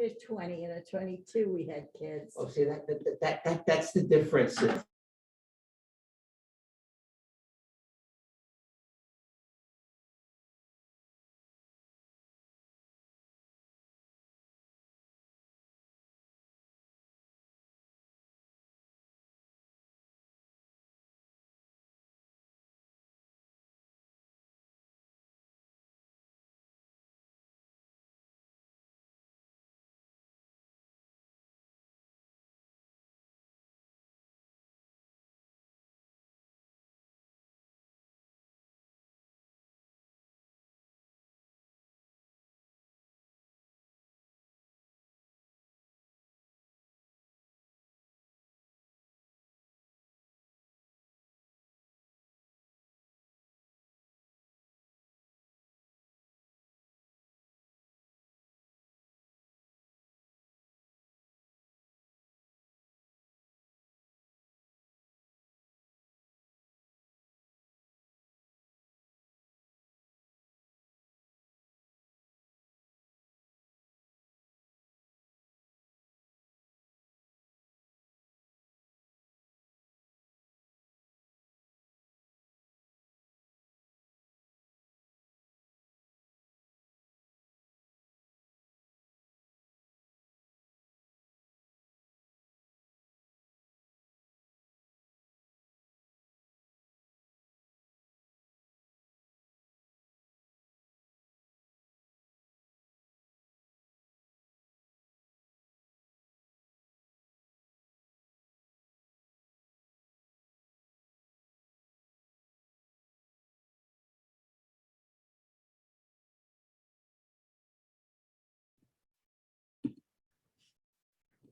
a 20 and a 22, we had kids. Oh, see, that's the difference.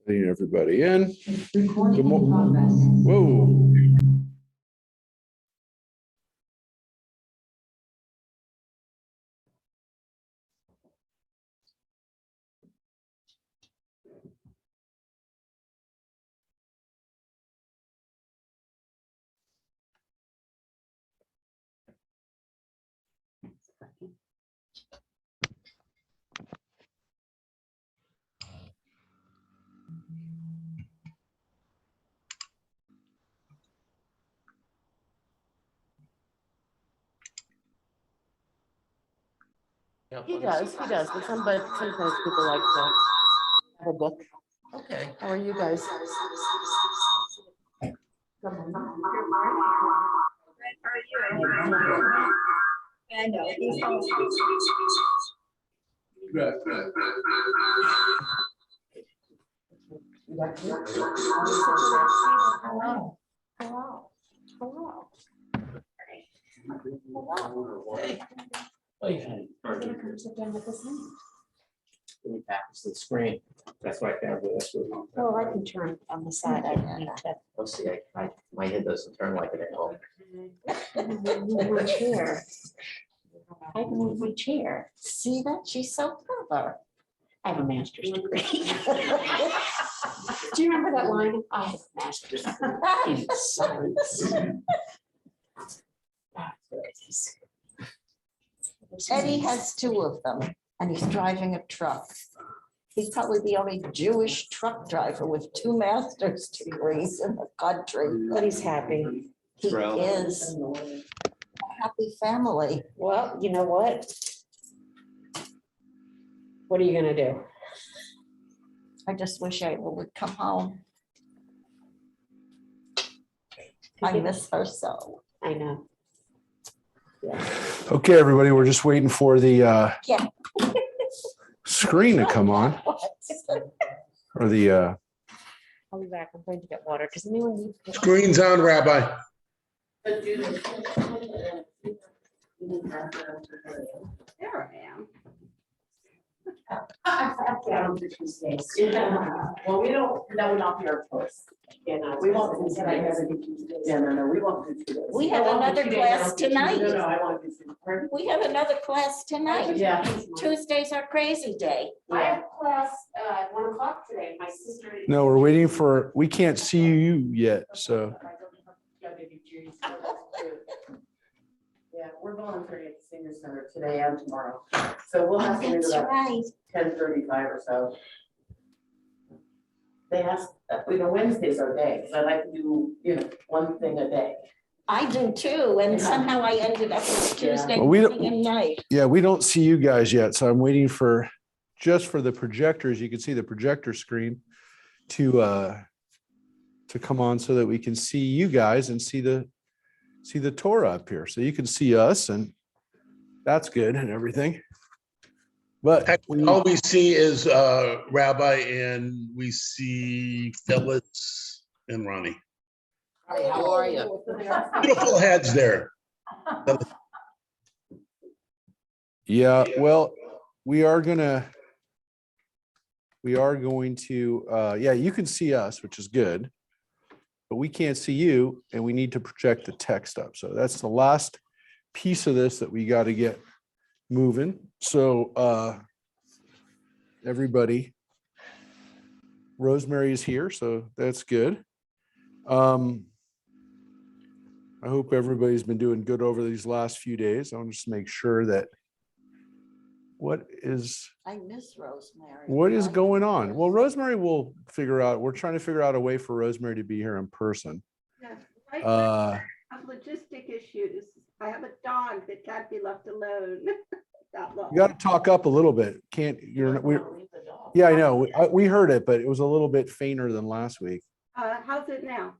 Letting everybody in. Recording in progress. Whoa. He does, but sometimes people like to have a book. Okay. How are you guys? Hello. Hello. Hello. Let me practice the screen. That's why I found this. Well, I can turn on the side. I don't need to. Let's see, my head doesn't turn like it at home. Move my chair. I can move my chair. See that? She's so clever. I have a master's degree. Do you remember that line? I have a master's degree in science. Eddie has 2 of them, and he's driving a truck. He's probably the only Jewish truck driver with 2 master's degrees in the country. But he's happy. He is a happy family. Well, you know what? What are you gonna do? I just wish Abel would come home. I miss her so. I know. Okay, everybody, we're just waiting for the Yeah. screen to come on, or the I'll be back. I'm going to get water. Does anyone need? Screen's on, Rabbi. There I am. Well, we don't, that would not be our choice. Yeah, no, We won't do today. Yeah, no, we won't do today. We have another class tonight. No, I want to do today. We have another class tonight. Yeah. Tuesday's our crazy day. I have class at 1 o'clock today. My sister. no, we're waiting for, we can't see you yet, so. Yeah, we're volunteering at the senior center today and tomorrow. So we'll have to leave That's about right. 10:35 or so. they ask, Wednesdays are day, because I like to do, one thing a day. I do too, and Yeah. somehow I ended up with Tuesday Well, we don't- morning and night. Yeah, we don't see you guys yet, so I'm waiting for, just for the projectors, you can see the projector screen to come on so that we can see you guys and see the Torah up here. So you can see us, and that's good and everything. But All we see is Rabbi, and we see Phyllis and Ronnie. Hi, how are you? Beautiful heads there. yeah, well, we are going to, yeah, you can see us, which is good, but we can't see you, and we need to project the text up. So that's the last piece of this that we got to get moving. So everybody, Rosemary is here, so that's good. I hope everybody's been doing good over these last few days. I want to just make sure that what is I miss Rosemary. going on? Well, Rosemary will figure out, we're trying to figure out a way for Rosemary to be here in person. Yes, right now, Uh, I have logistic issues. I have a dog that can't be left alone that long. you got to talk up a little bit. Can't, yeah, I know. We heard it, but it was a little bit fainter than last week. How's it now?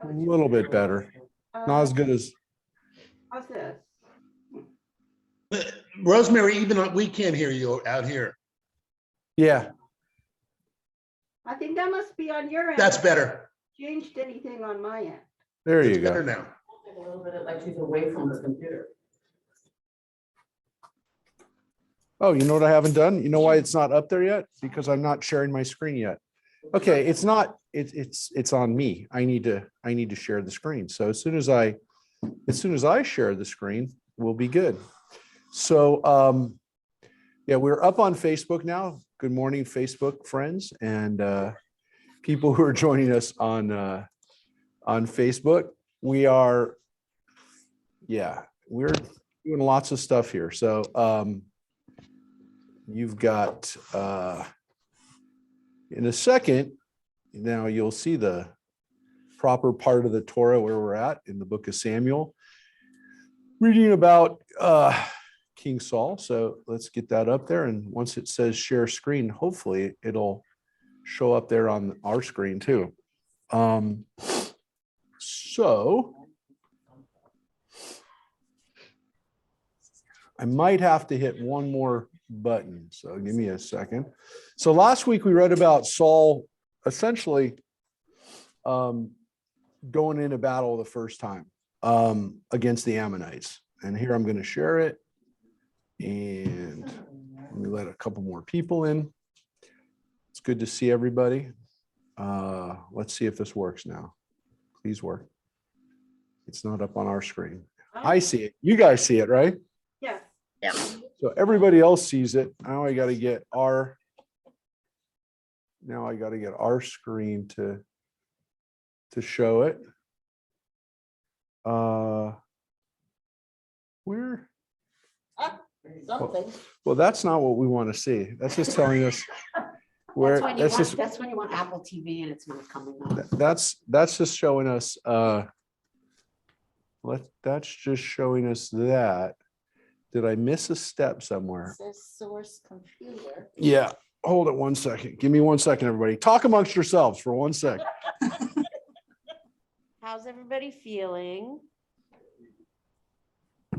A little bit better. Not as good as, How's this? Rosemary, even we can't hear you out here. yeah. I think that must be on your end. That's better. Changed anything on my end. There It's you better go. now. A little bit like she's away from the computer. Oh, you know what I haven't done? You know why it's not up there yet? Because I'm not sharing my screen yet. Okay, it's not, it's on me. I need to share the screen. So as soon as I share the screen, we'll be good. So yeah, we're up on Facebook now. Good morning, Facebook friends and people who are joining us on Facebook. We are, yeah, we're doing lots of stuff here. So you've got in a second, now you'll see the proper part of the Torah where we're at in the book of Samuel, reading about King Saul. So let's get that up there. And once it says share screen, hopefully it'll show up there on our screen too. So I might have to hit one more button. So give me a second. So last week we read about Saul essentially going into battle the first time against the Ammonites. And here I'm going to share it. And let me let a couple more people in. It's good to see everybody. Let's see if this works now. Please work. It's not up on our screen. I see it. You guys see it, right? Yes. So everybody else sees it. Now I got to get our screen to show it. Where? Something. Well, that's not what we want to see. That's just telling us where, That's when you want Apple TV and it's not coming on. that's just showing us, that's just showing us that. Did I miss a step somewhere? It says source computer. Yeah, hold it 1 second. Give me 1 second, everybody. Talk amongst yourselves for 1 sec. How's everybody feeling?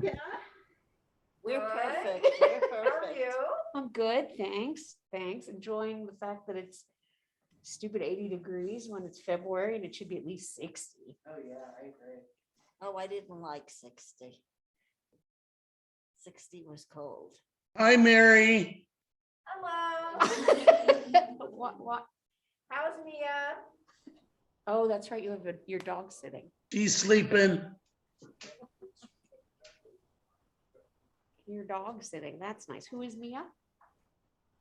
Yeah. We're Good. perfect. We're perfect. I'm good, thanks. Enjoying the fact that it's stupid 80 degrees when it's February and it should be at least 60. Oh, yeah, I agree. Oh, I didn't like 60. 60 was cold. Hi, Mary. Hello. What? How's Mia? Oh, that's right. You have your dog sitting. She's sleeping. Your dog sitting. That's nice. Who is Mia?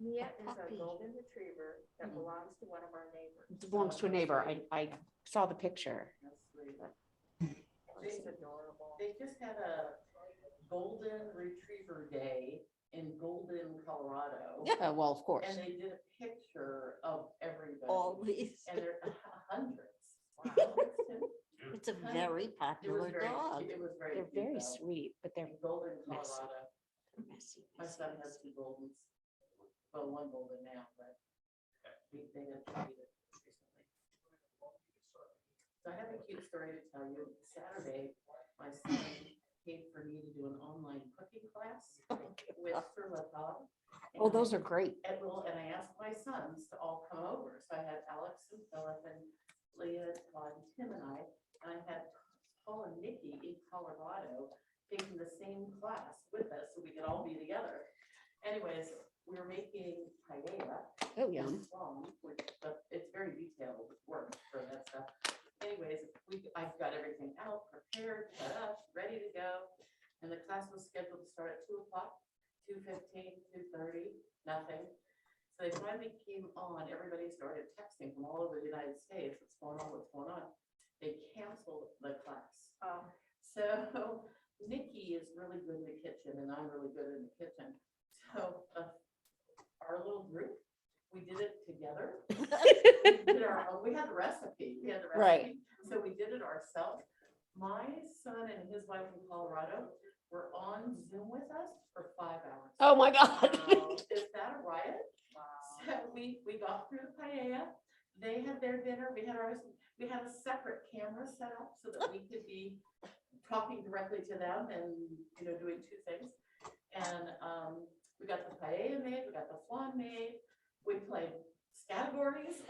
Mia is Puppy. a golden retriever that belongs to one of our neighbors. It belongs to a neighbor. I saw the picture. She's adorable. They just had a golden retriever day in Golden, Colorado. Yeah, well, of course. And they did a picture of everybody. All these, And there are hundreds. Wow. it's a very It was popular very, dog. it was very. They're cute, very though. sweet, but they're In Golden, messy. Colorado. messy. My son has two Goldens. Well, one Golden now, but they had treated it recently. So I have a cute story to tell you. Saturday, my son paid for me to do an online cooking class with Sir Lapod. Oh, those are great. And I asked my sons to all come over. So I had Alex and Philip and Leah, Todd, and Tim and I had Paul and Nikki in Colorado taking the same class with us so we could all be together. Anyways, we were making paella. Oh, yum. But it's very detailed work for that stuff. Anyways, I've got everything out, prepared, set up, ready to go. And the class was scheduled to start at 2 o'clock, 2:15, 2:30, nothing. So they finally came on, everybody started texting from all over the United States, what's going on, what's going on. They canceled the class. So Nikki is really good in the kitchen and I'm really good in the kitchen. So our little group, we did it together. We had the recipe. Right. So we did it ourselves. My son and his wife in Colorado were on Zoom with us for 5 hours. Oh, my God. Wow. Is that a riot? So we got through the paella. They had their dinner. We had ours. We had a separate camera set up so that we could be talking directly to them and, doing two things. And we got the paella made. We got the flan made. We played categories.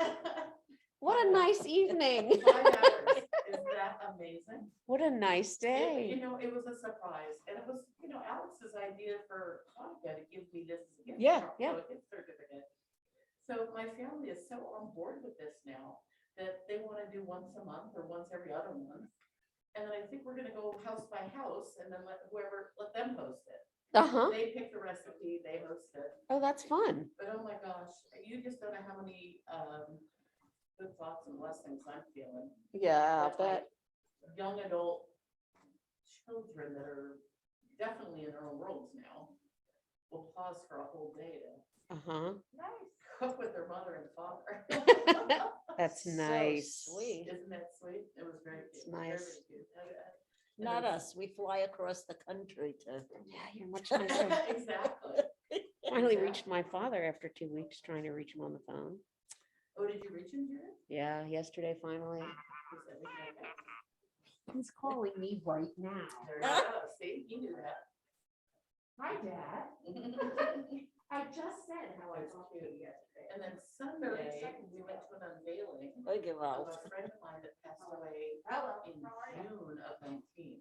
What a nice evening. 5 hours. Is that amazing? What a nice day. It was a surprise. And it was, Alex's idea for Hanukkah to give me this as a gift. Yeah, card, yeah. so a gift certificate. So my family is so on board with this now that they want to do once a month or once every other month. And then I think we're gonna go house by house and then let them host it. Uh-huh. They pick the recipe, they host it. Oh, that's fun. But oh my gosh, you just don't know how many good thoughts and blessings I'm feeling. Yeah, That my but young adult children that are definitely in their own worlds now will pause for a whole day to uh-huh. cook with their mother and father. That's So nice. sweet. Isn't that sweet? It was very It's cute. Very, nice. very cute. Not us. We fly across the country to. Yeah, you're much nicer. Exactly. Finally reached my father after 2 weeks trying to reach him on the phone. Oh, did you reach him, Jared? Yeah, yesterday finally. He said, "Okay." He's calling me right now. There you go. See, he knew that. Hi, Dad. I just said how I talked to you yesterday. And then Sunday, we went to an unveiling I give of out. a friend of mine that passed away Hello. in June of 19.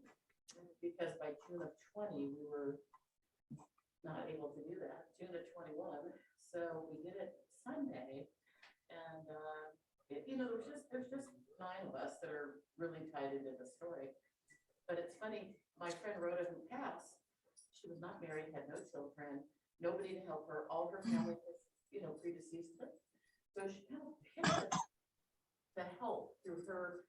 Because by June of 20, we were not able to do that, June of 21. So we did it Sunday. And, there's just 9 of us that are really tied into the story. But it's funny, my friend Rhoda who passed, she was not married, had no children, nobody to help her, all her family was, predeceased her. So she kind of picked the help through her.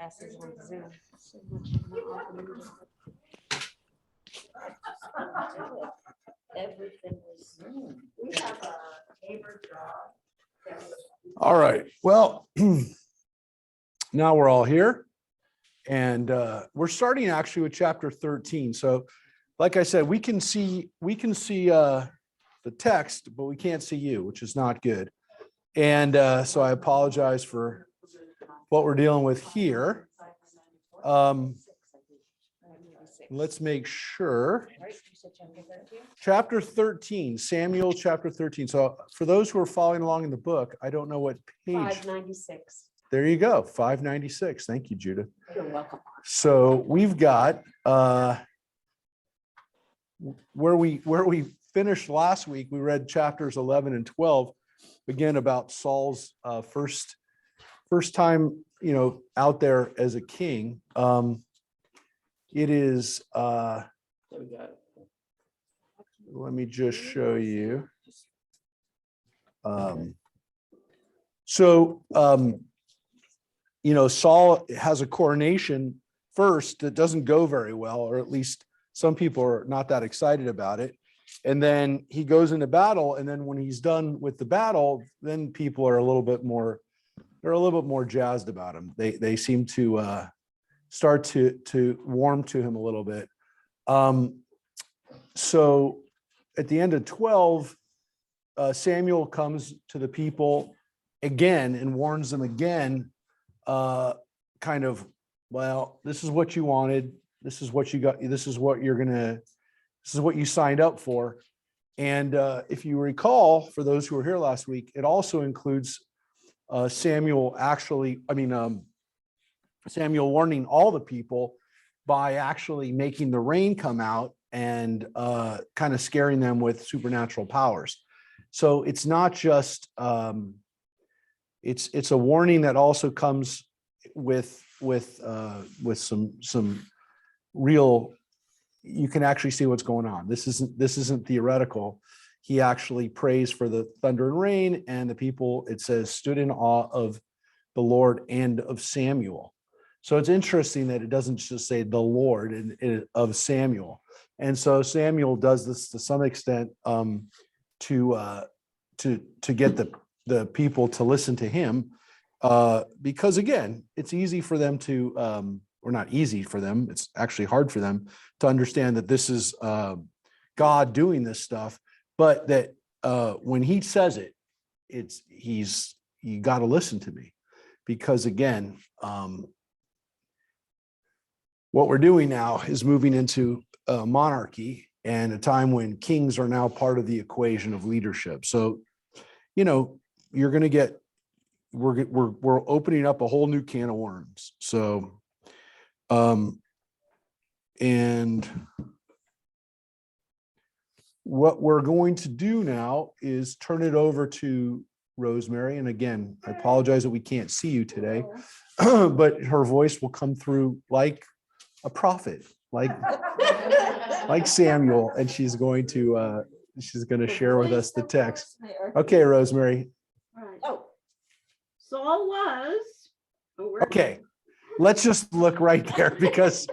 Passes on Zoom. So much more often. Everything was Zoom. We have a neighbor dog. All right, well, now we're all here. And we're starting actually with chapter 13. So like I said, we can see the text, but we can't see you, which is not good. And so I apologize for what we're dealing with here. Let's make sure. Chapter 13, Samuel chapter 13. So for those who are following along in the book, I don't know what page. 596. There you go, 596. Thank you, Judith. You're welcome. So we've got where we finished last week, we read chapters 11 and 12, again about Saul's first time, out there as a king. It is We got let me just show you. Saul has a coronation first that doesn't go very well, or at least some people are not that excited about it. And then he goes into battle, and then when he's done with the battle, then people are a little bit more jazzed about him. They seem to start to warm to him a little bit. So at the end of 12, Samuel comes to the people again and warns them again, kind of, well, this is what you wanted. This is what you got. This is what you signed up for. And if you recall, for those who were here last week, it also includes Samuel warning all the people by actually making the rain come out and kind of scaring them with supernatural powers. So it's not just it's a warning that also comes with some real, you can actually see what's going on. This isn't theoretical. He actually prays for the thunder and rain, and the people, it says, stood in awe of the Lord and of Samuel. So it's interesting that it doesn't just say the Lord and of Samuel. And so Samuel does this to some extent to get the people to listen to him, because again, it's easy for them to, or not easy for them, it's actually hard for them to understand that this is God doing this stuff, but that when he says it, you got to listen to me, because again, what we're doing now is moving into monarchy and a time when kings are now part of the equation of leadership. So, you're going to get, we're opening up a whole new can of worms. So, and what we're going to do now is turn it over to Rosemary. And again, I apologize that we can't see you today, but her voice will come through like a prophet, like Samuel, and she's going to share with us the text. Okay, Rosemary. Right. Oh, Saul was. Okay, let's just look right there, because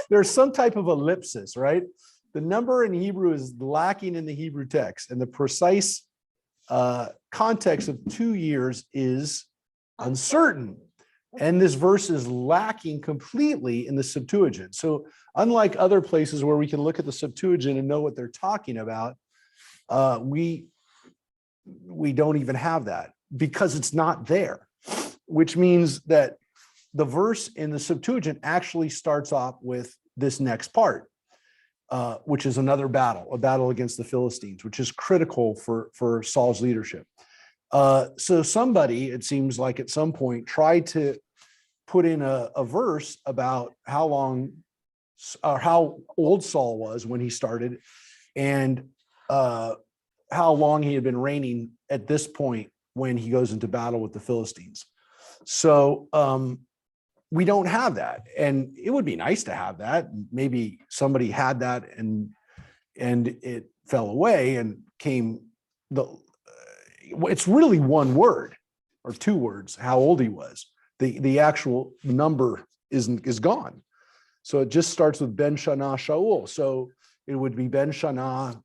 there's some type of ellipsis, right? The number in Hebrew is lacking in the Hebrew text, and the precise context of 2 years is uncertain. And this verse is lacking completely in the Septuagint. So unlike other places where we can look at the Septuagint and know what they're talking about, we don't even have that, because it's not there, which means that the verse in the Septuagint actually starts off with this next part, which is another battle, a battle against the Philistines, which is critical for Saul's leadership. So somebody, it seems like at some point, tried to put in a verse about how long or how old Saul was when he started, and how long he had been reigning at this point when he goes into battle with the Philistines. So we don't have that, and it would be nice to have that. Maybe somebody had that and it fell away and came it's really one word or two words, how old he was. the actual number is gone. So it just starts with Ben Shana Shaul. So it would be Ben Shana,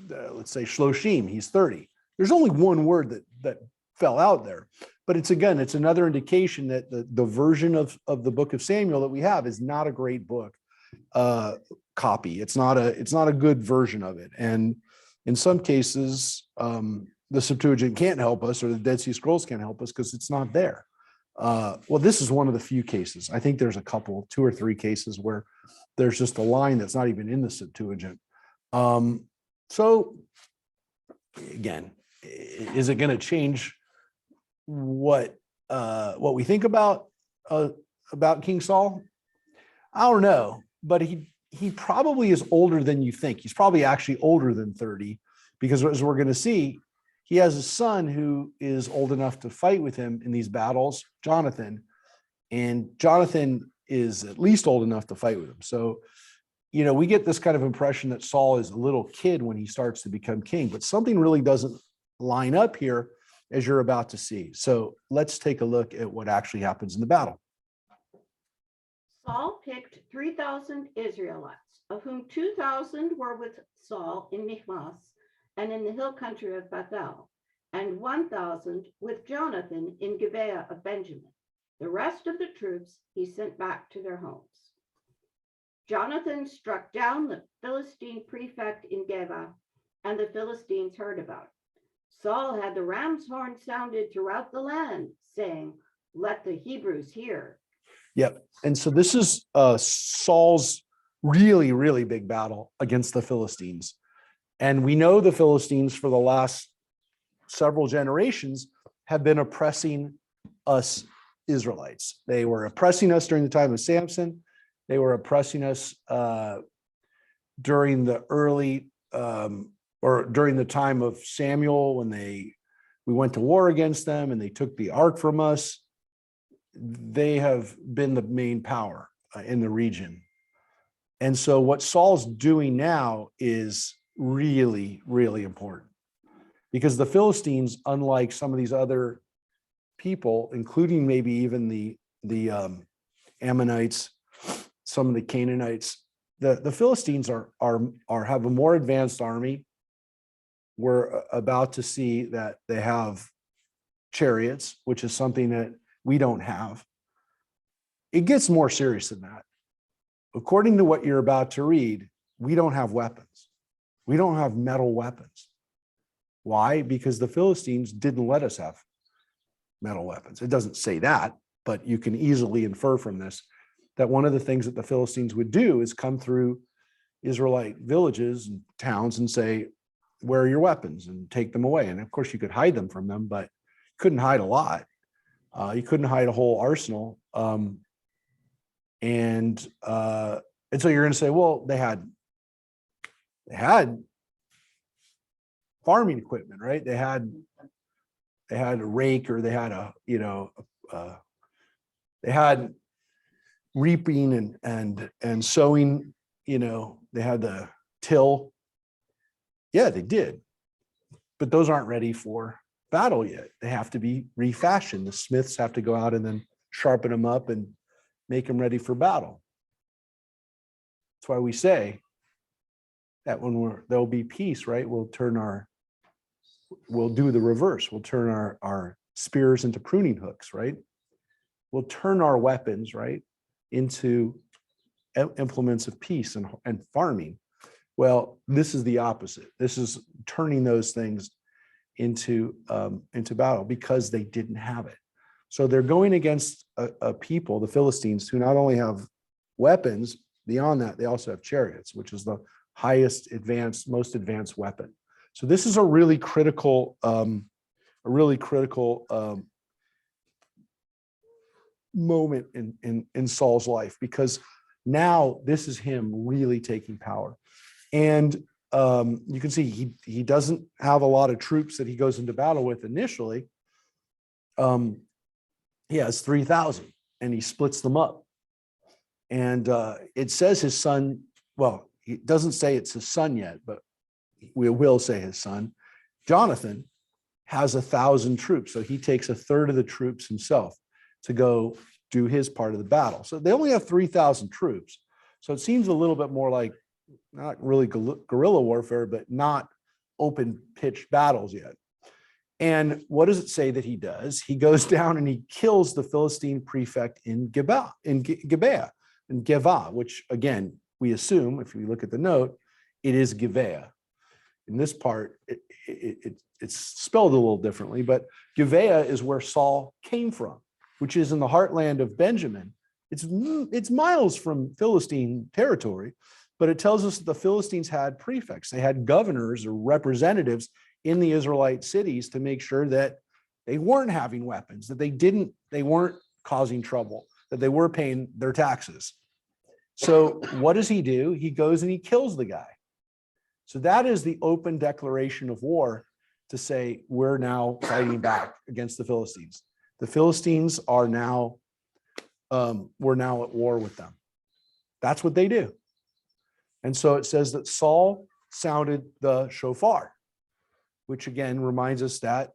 let's say Shloshim, he's 30. There's only one word that fell out there. But it's another indication that the version of the book of Samuel that we have is not a great book copy. It's not a good version of it. And in some cases, the Septuagint can't help us, or the Dead Sea Scrolls can't help us because it's not there. Well, this is one of the few cases. I think there's a couple, 2 or 3 cases where there's just a line that's not even in the Septuagint. So again, is it going to change what we think about King Saul? I don't know, but he probably is older than you think. He's probably actually older than 30, because as we're going to see, he has a son who is old enough to fight with him in these battles, Jonathan, and Jonathan is at least old enough to fight with him. So, we get this kind of impression that Saul is a little kid when he starts to become king, but something really doesn't line up here, as you're about to see. So let's take a look at what actually happens in the battle. Saul picked 3,000 Israelites, of whom 2,000 were with Saul in Michmas and in the hill country of Bethel, and 1,000 with Jonathan in Gibeah of Benjamin. The rest of the troops he sent back to their homes. Jonathan struck down the Philistine prefect in Geba, and the Philistines heard about it. Saul had the ram's horn sounded throughout the land, saying, "Let the Hebrews hear." Yep. And so this is Saul's really, really big battle against the Philistines. And we know the Philistines for the last several generations have been oppressing us Israelites. They were oppressing us during the time of Samson. They were oppressing us during the early or during the time of Samuel, when we went to war against them and they took the ark from us. They have been the main power in the region. And so what Saul's doing now is really, really important, because the Philistines, unlike some of these other people, including maybe even the Ammonites, some of the Canaanites, the Philistines have a more advanced army. We're about to see that they have chariots, which is something that we don't have. It gets more serious than that. According to what you're about to read, we don't have weapons. We don't have metal weapons. Why? Because the Philistines didn't let us have metal weapons. It doesn't say that, but you can easily infer from this that one of the things that the Philistines would do is come through Israelite villages and towns and say, "Where are your weapons?" and take them away. And of course, you could hide them from them, but you couldn't hide a lot. You couldn't hide a whole arsenal. And so you're going to say, well, they had farming equipment, right? They had a rake, or they had they had reaping and sowing, they had the till. Yeah, they did. But those aren't ready for battle yet. They have to be refashioned. The smiths have to go out and then sharpen them up and make them ready for battle. That's why we say that when there'll be peace, right? We'll do the reverse. We'll turn our spears into pruning hooks, right? We'll turn our weapons, right, into implements of peace and farming. Well, this is the opposite. This is turning those things into battle, because they didn't have it. So they're going against a people, the Philistines, who not only have weapons, beyond that, they also have chariots, which is the most advanced weapon. So this is a really critical moment in Saul's life, because now this is him really taking power. And you can see he doesn't have a lot of troops that he goes into battle with initially. He has 3,000, and he splits them up. And it says his son, well, it doesn't say it's his son yet, but we will say his son, Jonathan, has 1,000 troops. So he takes a third of the troops himself. to go do his part of the battle. So they only have 3,000 troops. So it seems a little bit more like not really guerrilla warfare, but not open pitched battles yet. And what does it say that he does? He goes down and he kills the Philistine prefect in Gibeah, which again, we assume, if we look at the note, it is Gibeah. In this part, it's spelled a little differently, but Gibeah is where Saul came from, which is in the heartland of Benjamin. It's miles from Philistine territory, but it tells us that the Philistines had prefects. They had governors or representatives in the Israelite cities to make sure that they weren't having weapons, that they weren't causing trouble, that they were paying their taxes. So what does he do? He goes and he kills the guy. So that is the open declaration of war to say, we're now fighting back against the Philistines. The Philistines are now, we're now at war with them. That's what they do. And so it says that Saul sounded the shofar, which again reminds us that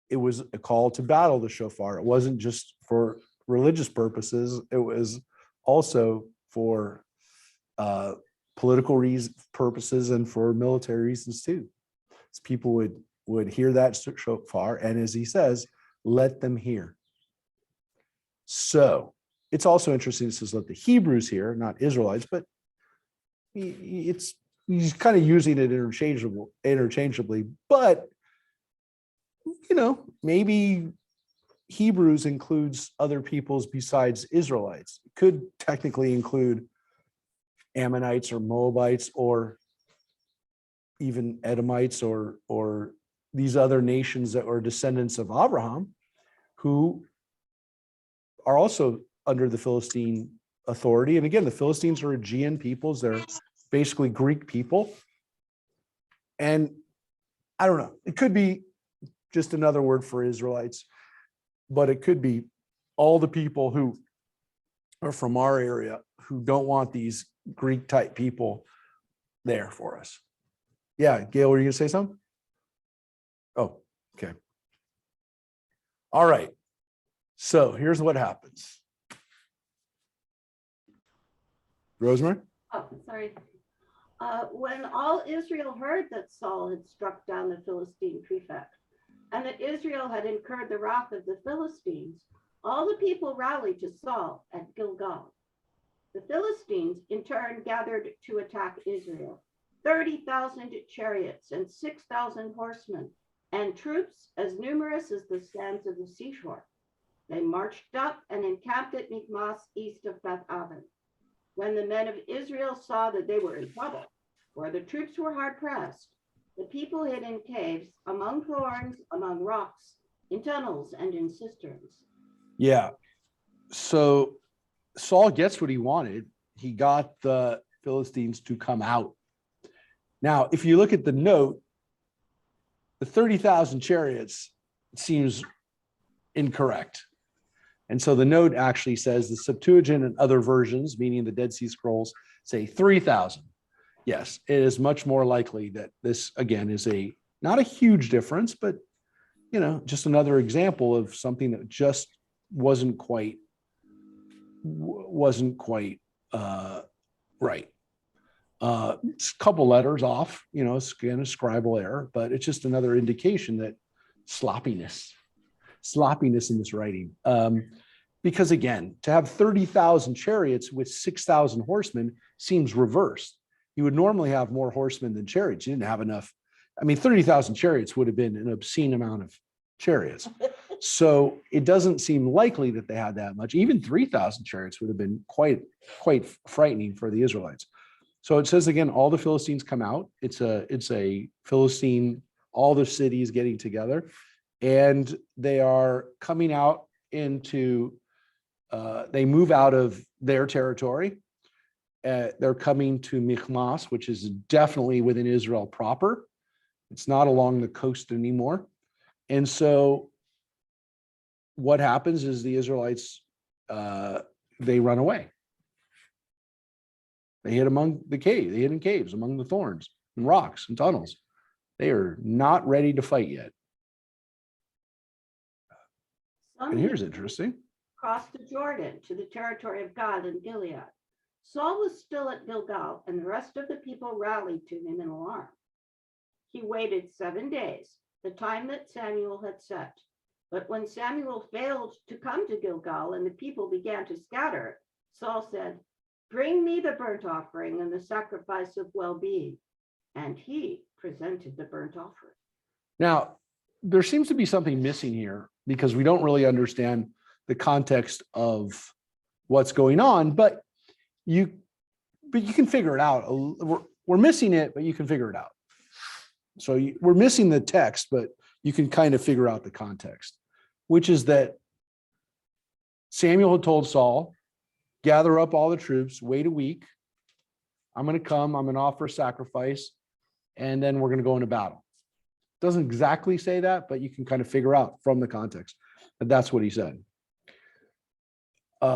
it was a call to battle, the shofar. It wasn't just for religious purposes. It was also for political purposes and for military reasons too. So people would hear that shofar, and as he says, let them hear. So it's also interesting, it says let the Hebrews hear, not Israelites, but he's kind of using it interchangeably, but maybe Hebrews includes other peoples besides Israelites. It could technically include Ammonites or Moabites or even Edomites or these other nations that are descendants of Abraham, who are also under the Philistine authority. And again, the Philistines are Aegean peoples. They're basically Greek people. And I don't know, it could be just another word for Israelites, but it could be all the people who are from our area who don't want these Greek type people there for us. Yeah, Gail, were you gonna say something? Oh, okay. All right. So here's what happens. Rosemary? Oh, sorry. When all Israel heard that Saul had struck down the Philistine prefect and that Israel had incurred the wrath of the Philistines, all the people rallied to Saul at Gilgal. The Philistines in turn gathered to attack Israel, 30,000 chariots and 6,000 horsemen, and troops as numerous as the sands of the seashore. They marched up and encamped at Michmas east of Beth Aven. When the men of Israel saw that they were in trouble, for the troops were hard pressed, the people hid in caves, among thorns, among rocks, in tunnels, and in cisterns. Yeah. So Saul gets what he wanted. He got the Philistines to come out. Now, if you look at the note, the 30,000 chariots seems incorrect. And so the note actually says the Septuagint and other versions, meaning the Dead Sea Scrolls, say 3,000. Yes, it is much more likely that this, again, is not a huge difference, but, just another example of something that just wasn't quite right. It's a couple letters off, it's again a scribal error, but it's just another indication that sloppiness in this writing. Because again, to have 30,000 chariots with 6,000 horsemen seems reversed. You would normally have more horsemen than chariots. You didn't have enough. 30,000 chariots would have been an obscene amount of chariots. So it doesn't seem likely that they had that much. Even 3,000 chariots would have been quite frightening for the Israelites. So it says again, all the Philistines come out. It's a Philistine, all the cities getting together, and they are coming out into, they move out of their territory. They're coming to Michmas, which is definitely within Israel proper. It's not along the coast anymore. And so what happens is the Israelites, they run away. They hid in caves, among the thorns and rocks and tunnels. They are not ready to fight yet. And here's interesting. Crossed the Jordan to the territory of God and Gilead. Saul was still at Gilgal, and the rest of the people rallied to him in alarm. He waited 7 days, the time that Samuel had set. But when Samuel failed to come to Gilgal and the people began to scatter, Saul said, "Bring me the burnt offering and the sacrifice of well-being." And he presented the burnt offering. Now, there seems to be something missing here because we don't really understand the context of what's going on, but you can figure it out. We're missing it, but you can figure it out. So we're missing the text, but you can kind of figure out the context, which is that Samuel had told Saul, gather up all the troops, wait a week. I'm going to come, I'm going to offer a sacrifice, and then we're going to go into battle. Doesn't exactly say that, but you can kind of figure out from the context that that's what he said.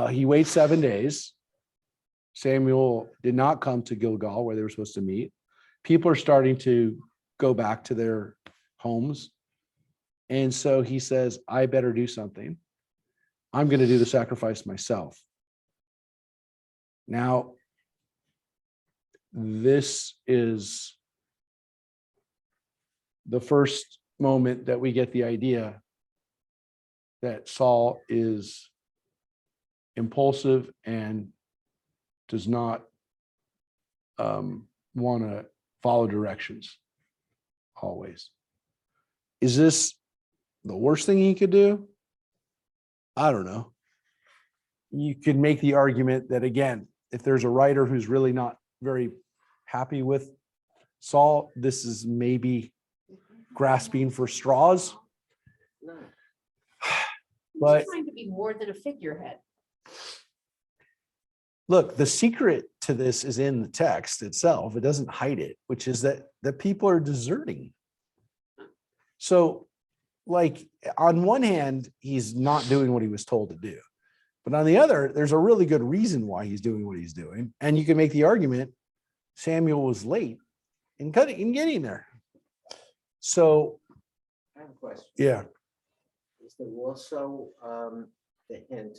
He waits 7 days. Samuel did not come to Gilgal where they were supposed to meet. People are starting to go back to their homes. And so he says, I better do something. I'm going to do the sacrifice myself. Now, this is the first moment that we get the idea that Saul is impulsive and does not want to follow directions always. Is this the worst thing he could do? I don't know. You could make the argument that, again, if there's a writer who's really not very happy with Saul, this is maybe grasping for straws. But He's trying to be more than a figurehead. look, the secret to this is in the text itself. It doesn't hide it, which is that people are deserting. So, like, on one hand, he's not doing what he was told to do. But on the other, there's a really good reason why he's doing what he's doing. And you can make the argument Samuel was late in getting there. So, I have a question. yeah. Is there also the hint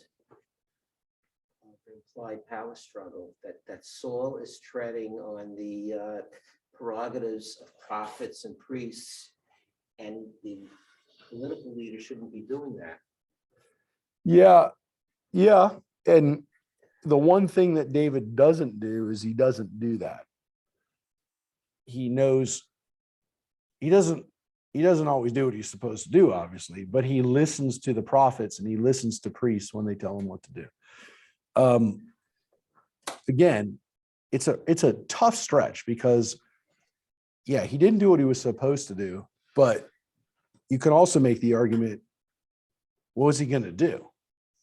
of implied power struggle that Saul is treading on the prerogatives of prophets and priests, and the political leader shouldn't be doing that? Yeah. Yeah. And the one thing that David doesn't do is he doesn't do that. He knows he doesn't always do what he's supposed to do, obviously, but he listens to the prophets and he listens to priests when they tell him what to do. Again, it's a tough stretch because, yeah, he didn't do what he was supposed to do, but you can also make the argument, what was he going to do?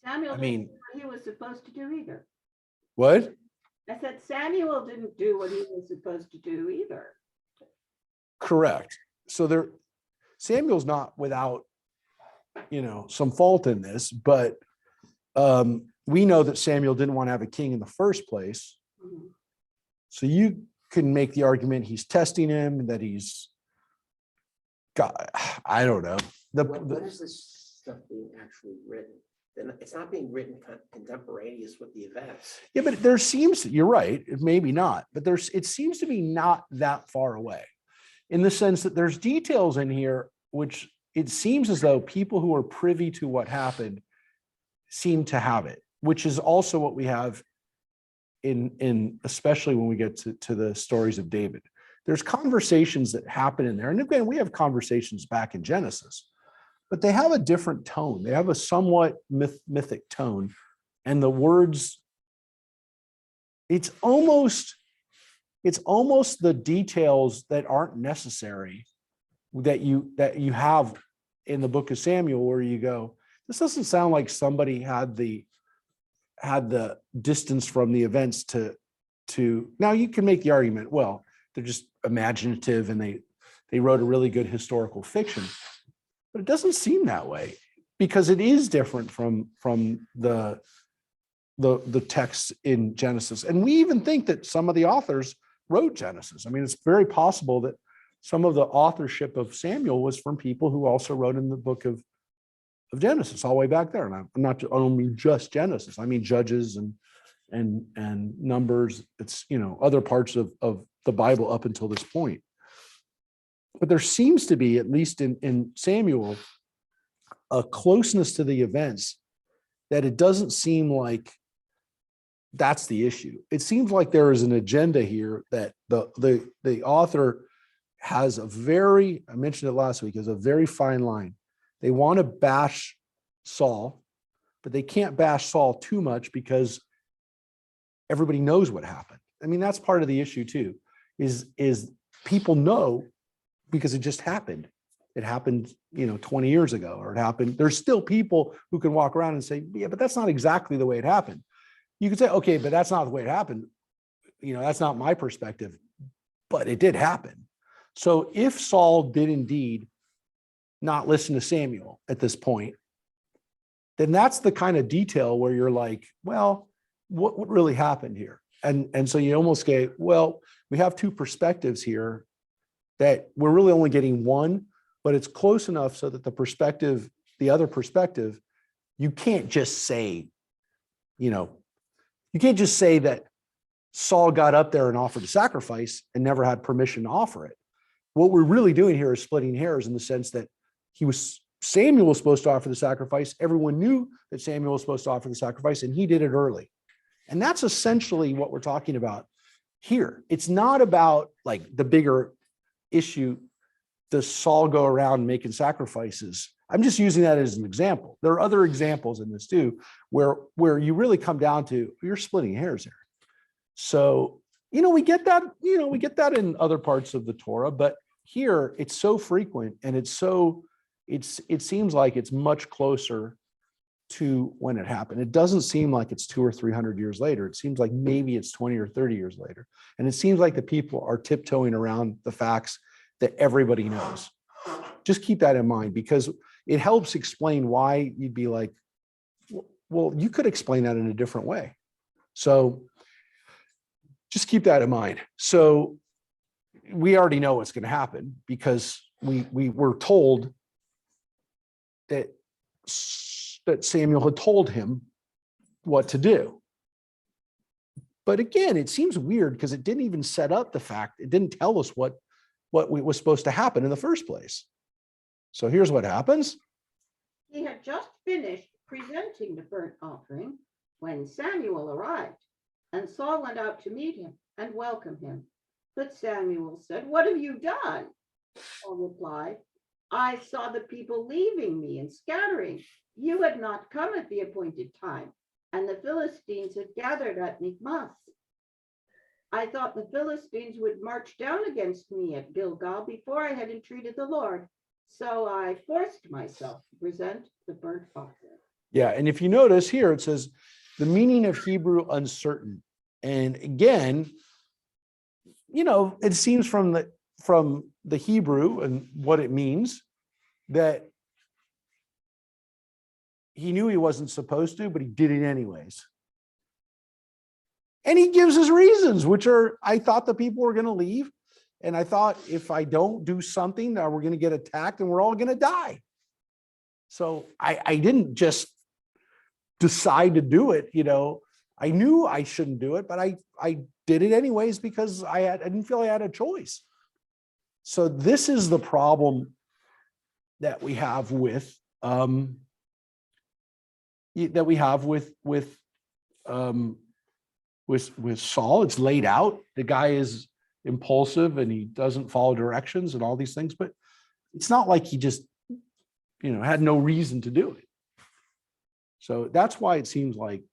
Samuel I didn't mean, do what he was supposed to do either. what? I said Samuel didn't do what he was supposed to do either. Correct. So Samuel's not without, some fault in this, but we know that Samuel didn't want to have a king in the first place. Mhm. So you can make the argument he's testing him, that he's got, I don't know. What is this stuff being actually written? It's not being written contemporaneous with the events. Yeah, but you're right, maybe not, but it seems to be not that far away in the sense that there's details in here, which it seems as though people who are privy to what happened seem to have it, which is also what we have in especially when we get to the stories of David. There's conversations that happen in there. And again, we have conversations back in Genesis, but they have a different tone. They have a somewhat mythic tone. And the words, it's almost the details that aren't necessary that you have in the book of Samuel, where you go, this doesn't sound like somebody had the distance from the events to now you can make the argument, well, they're just imaginative and they wrote a really good historical fiction, but it doesn't seem that way because it is different from the text in Genesis. And we even think that some of the authors wrote Genesis. I mean, it's very possible that some of the authorship of Samuel was from people who also wrote in the book of of Genesis, all the way back there. And I'm not, I don't mean just Genesis. I mean Judges and Numbers. It's, other parts of the Bible up until this point. But there seems to be, at least in Samuel, a closeness to the events that it doesn't seem like that's the issue. It seems like there is an agenda here that the author has I mentioned it last week, is a very fine line. They want to bash Saul, but they can't bash Saul too much because everybody knows what happened. I mean, that's part of the issue too, is people know because it just happened. It happened, 20 years ago, or it happened. There's still people who can walk around and say, yeah, but that's not exactly the way it happened. You could say, okay, but that's not the way it happened. That's not my perspective, but it did happen. So if Saul did indeed not listen to Samuel at this point, then that's the kind of detail where you're like, well, what really happened here? And so you almost get, well, we have two perspectives here that we're really only getting one, but it's close enough so that the other perspective, you can't just say, you can't just say that Saul got up there and offered a sacrifice and never had permission to offer it. What we're really doing here is splitting hairs in the sense that Samuel was supposed to offer the sacrifice. Everyone knew that Samuel was supposed to offer the sacrifice, and he did it early. And that's essentially what we're talking about here. It's not about like the bigger issue. Does Saul go around making sacrifices? I'm just using that as an example. There are other examples in this too, where you really come down to, you're splitting hairs here. So, we get that, in other parts of the Torah, but here it's so frequent, and it seems like it's much closer to when it happened. It doesn't seem like it's 200 or 300 years later. It seems like maybe it's 20 or 30 years later. And it seems like the people are tiptoeing around the facts that everybody knows. Just keep that in mind, because it helps explain why you'd be like, well, you could explain that in a different way. So just keep that in mind. So we already know what's going to happen, because we were told that Samuel had told him what to do. But again, it seems weird because it didn't even set up the fact. It didn't tell us what was supposed to happen in the first place. So here's what happens. He had just finished presenting the burnt offering when Samuel arrived, and Saul went out to meet him and welcome him. But Samuel said, "What have you done?" Saul replied, "I saw the people leaving me and scattering. You had not come at the appointed time, and the Philistines had gathered at Michmash. I thought the Philistines would march down against me at Gilgal before I had entreated the Lord. So I forced myself to present the burnt offering." Yeah, and if you notice here, it says the meaning of Hebrew uncertain. And again, it seems from the Hebrew and what it means that he knew he wasn't supposed to, but he did it anyways. And he gives his reasons, which are, I thought the people were going to leave. And I thought if I don't do something, we're going to get attacked and we're all going to die. So I didn't just decide to do it. I knew I shouldn't do it, but I did it anyways because I didn't feel I had a choice. So this is the problem that we have with Saul. It's laid out. The guy is impulsive and he doesn't follow directions and all these things, but it's not like he just, had no reason to do it. So that's why it seems like,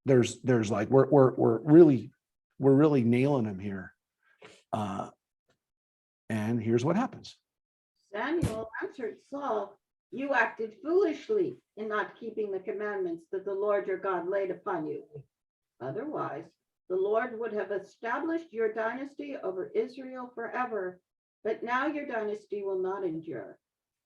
there's like, we're really nailing him here. And here's what happens. Samuel answered Saul, "You acted foolishly in not keeping the commandments that the Lord your God laid upon you. Otherwise, the Lord would have established your dynasty over Israel forever, but now your dynasty will not endure.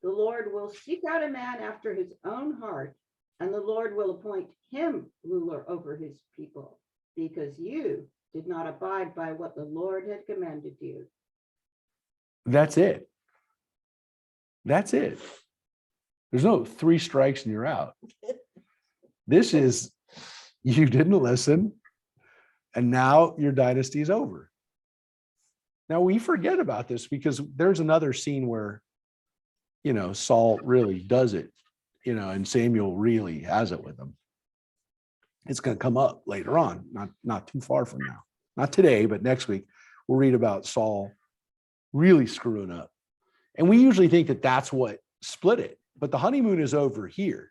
The Lord will seek out a man after his own heart, and the Lord will appoint him ruler over his people, because you did not abide by what the Lord had commanded you." That's it. That's it. There's no 3 strikes and you're out. This is, you didn't listen, and now your dynasty is over. Now we forget about this because there's another scene where, Saul really does it, and Samuel really has it with him. It's going to come up later on, not too far from now. Not today, but next week, we'll read about Saul really screwing up. And we usually think that that's what split it, but the honeymoon is over here.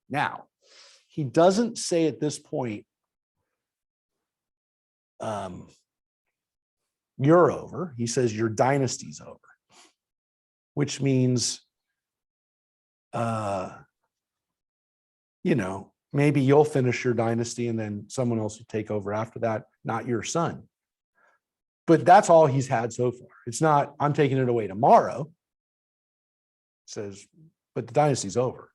Now, he doesn't say at this point, you're over. He says your dynasty's over, which means, maybe you'll finish your dynasty and then someone else will take over after that, not your son. But that's all he's had so far. It's not, I'm taking it away tomorrow. It says, but the dynasty's over.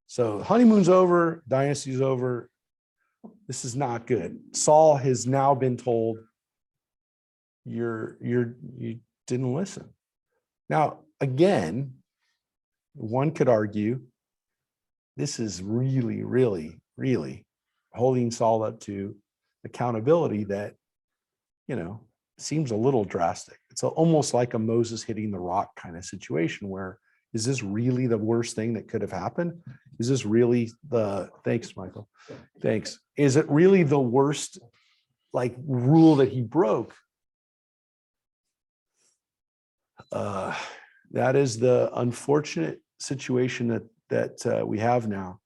So honeymoon's over, dynasty's over. This is not good. Saul has now been told you didn't listen. Now, again, one could argue this is really, really, really holding Saul up to accountability that, seems a little drastic. It's almost like a Moses hitting the rock kind of situation where, is this really the worst thing that could have happened? Is this really thanks, Michael. Thanks. Is it really the worst rule that he broke? That is the unfortunate situation that we have now,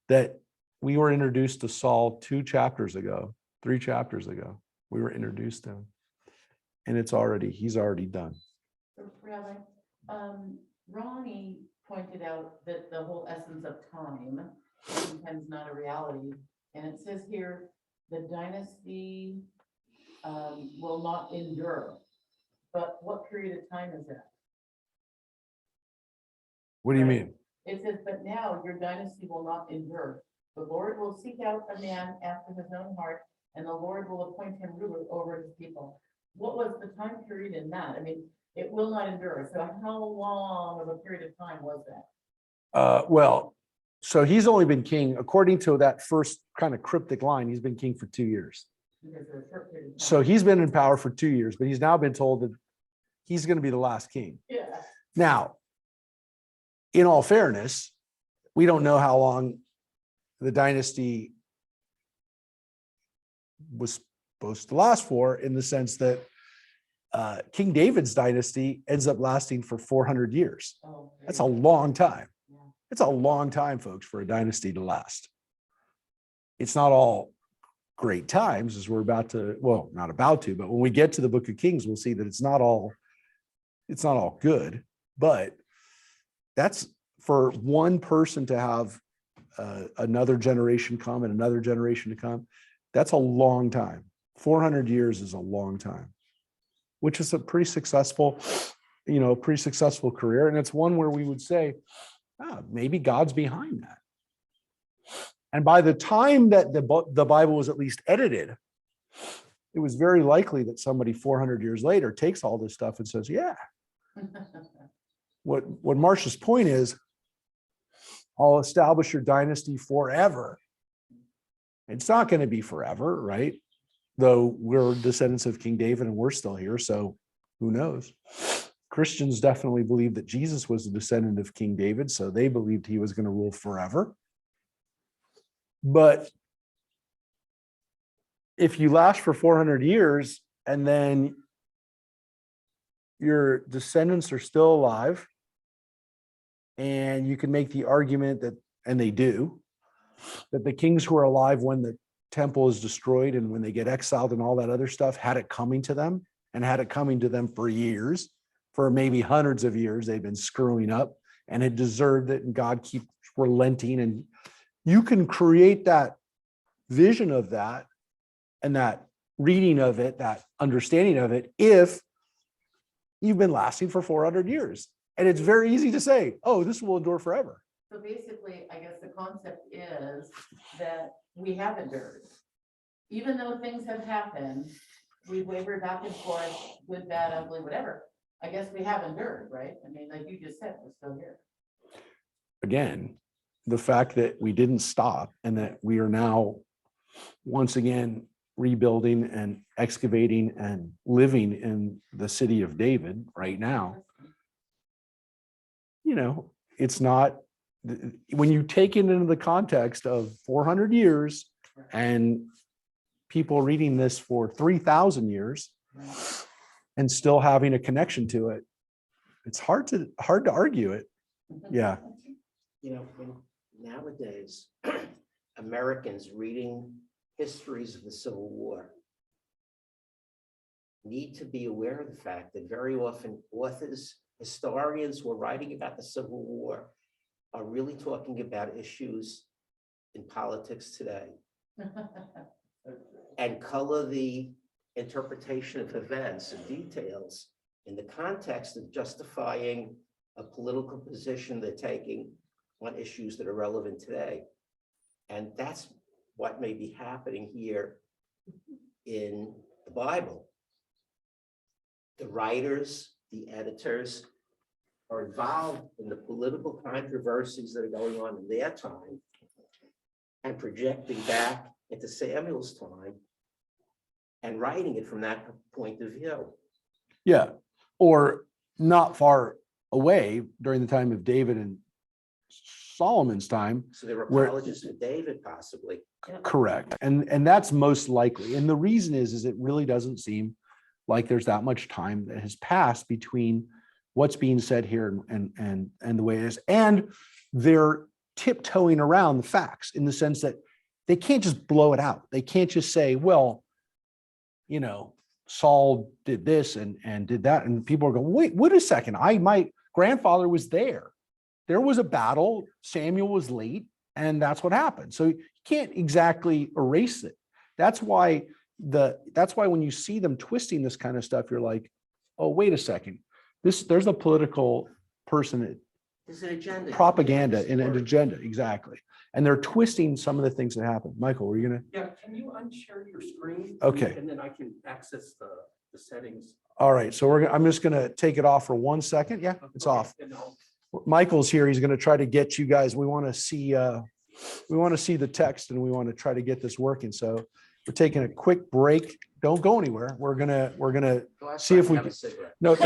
that we were introduced to Saul 3 chapters ago. We were introduced to him, and he's already done. Rabbi, Ronnie pointed out that the whole essence of time is sometimes not a reality. And it says here, the dynasty will not endure. But what period of time is that? What do you mean? It says, but now your dynasty will not endure. The Lord will seek out a man after his own heart, and the Lord will appoint him ruler over his people. What was the time period in that? I mean, it will not endure. So how long of a period of time was that? So he's only been king, according to that first kind of cryptic line, he's been king for 2 years. Because of a short period of time. So he's been in power for 2 years, but he's now been told that he's going to be the last king. Yeah. Now, in all fairness, we don't know how long the dynasty was supposed to last for, in the sense that King David's dynasty ends up lasting for 400 years. Oh, That's a long time. Yeah. It's a long time, folks, for a dynasty to last. It's not all great times, as we're about to, well, not about to, but when we get to the book of Kings, we'll see that it's not all good, but that's for one person to have another generation come and another generation to come. That's a long time. 400 years is a long time, which is a pretty successful career. And it's one where we would say, maybe God's behind that. And by the time that the Bible was at least edited, it was very likely that somebody 400 years later takes all this stuff and says, yeah. What Marcia's point is, I'll establish your dynasty forever. It's not going to be forever, right? Though we're descendants of King David and we're still here, so who knows? Christians definitely believe that Jesus was a descendant of King David, so they believed he was going to rule forever. But if you last for 400 years and then your descendants are still alive, and you can make the argument that, and they do, that the kings who are alive when the temple is destroyed and when they get exiled and all that other stuff had it coming to them, and had it coming to them for years, for maybe hundreds of years, they've been screwing up and had deserved it, and God keeps relenting. And you can create that vision of that and that reading of it, that understanding of it, if you've been lasting for 400 years. And it's very easy to say, oh, this will endure forever. So basically, I guess the concept is that we have endured. Even though things have happened, we wavered back and forth, good, bad, ugly, whatever. I guess we have endured, right? I mean, like you just said, we're still here. again, the fact that we didn't stop and that we are now once again rebuilding and excavating and living in the city of David right now, it's not, when you take it into the context of 400 years and people reading this for 3,000 years and still having a connection to it, it's hard to argue it. Yeah. When nowadays, Americans reading histories of the Civil War need to be aware of the fact that very often authors, historians who are writing about the Civil War are really talking about issues in politics today and color the interpretation of events and details in the context of justifying a political position they're taking on issues that are relevant today. And that's what may be happening here in the Bible. The writers, the editors are involved in the political controversies that are going on in their time and projecting back into Samuel's time and writing it from that point of view. Yeah. Or not far away during the time of David and Solomon's time. So they were Where- apologists for David, possibly. Correct. And that's most likely. And the reason is it really doesn't seem like there's that much time that has passed between what's being said here and the way it is. And they're tiptoeing around the facts in the sense that they can't just blow it out. They can't just say, well, Saul did this and did that. And people are going, wait a second. My grandfather was there. There was a battle. Samuel was late, and that's what happened. So you can't exactly erase it. That's why when you see them twisting this kind of stuff, you're like, oh, wait a second. There's a political person, There's an agenda. propaganda in an agenda, exactly. And they're twisting some of the things that happen. Michael, were you gonna? Yeah, can you unshare your screen? Okay. And then I can access the settings. All right, so I'm just gonna take it off for 1 second. Yeah, it's Okay, off. and I'll- Michael's here. He's gonna try to get you guys. We want to see the text and we want to try to get this working. So we're taking a quick break. Don't go anywhere. We're gonna Go outside see if and we have a can- cigarette. no,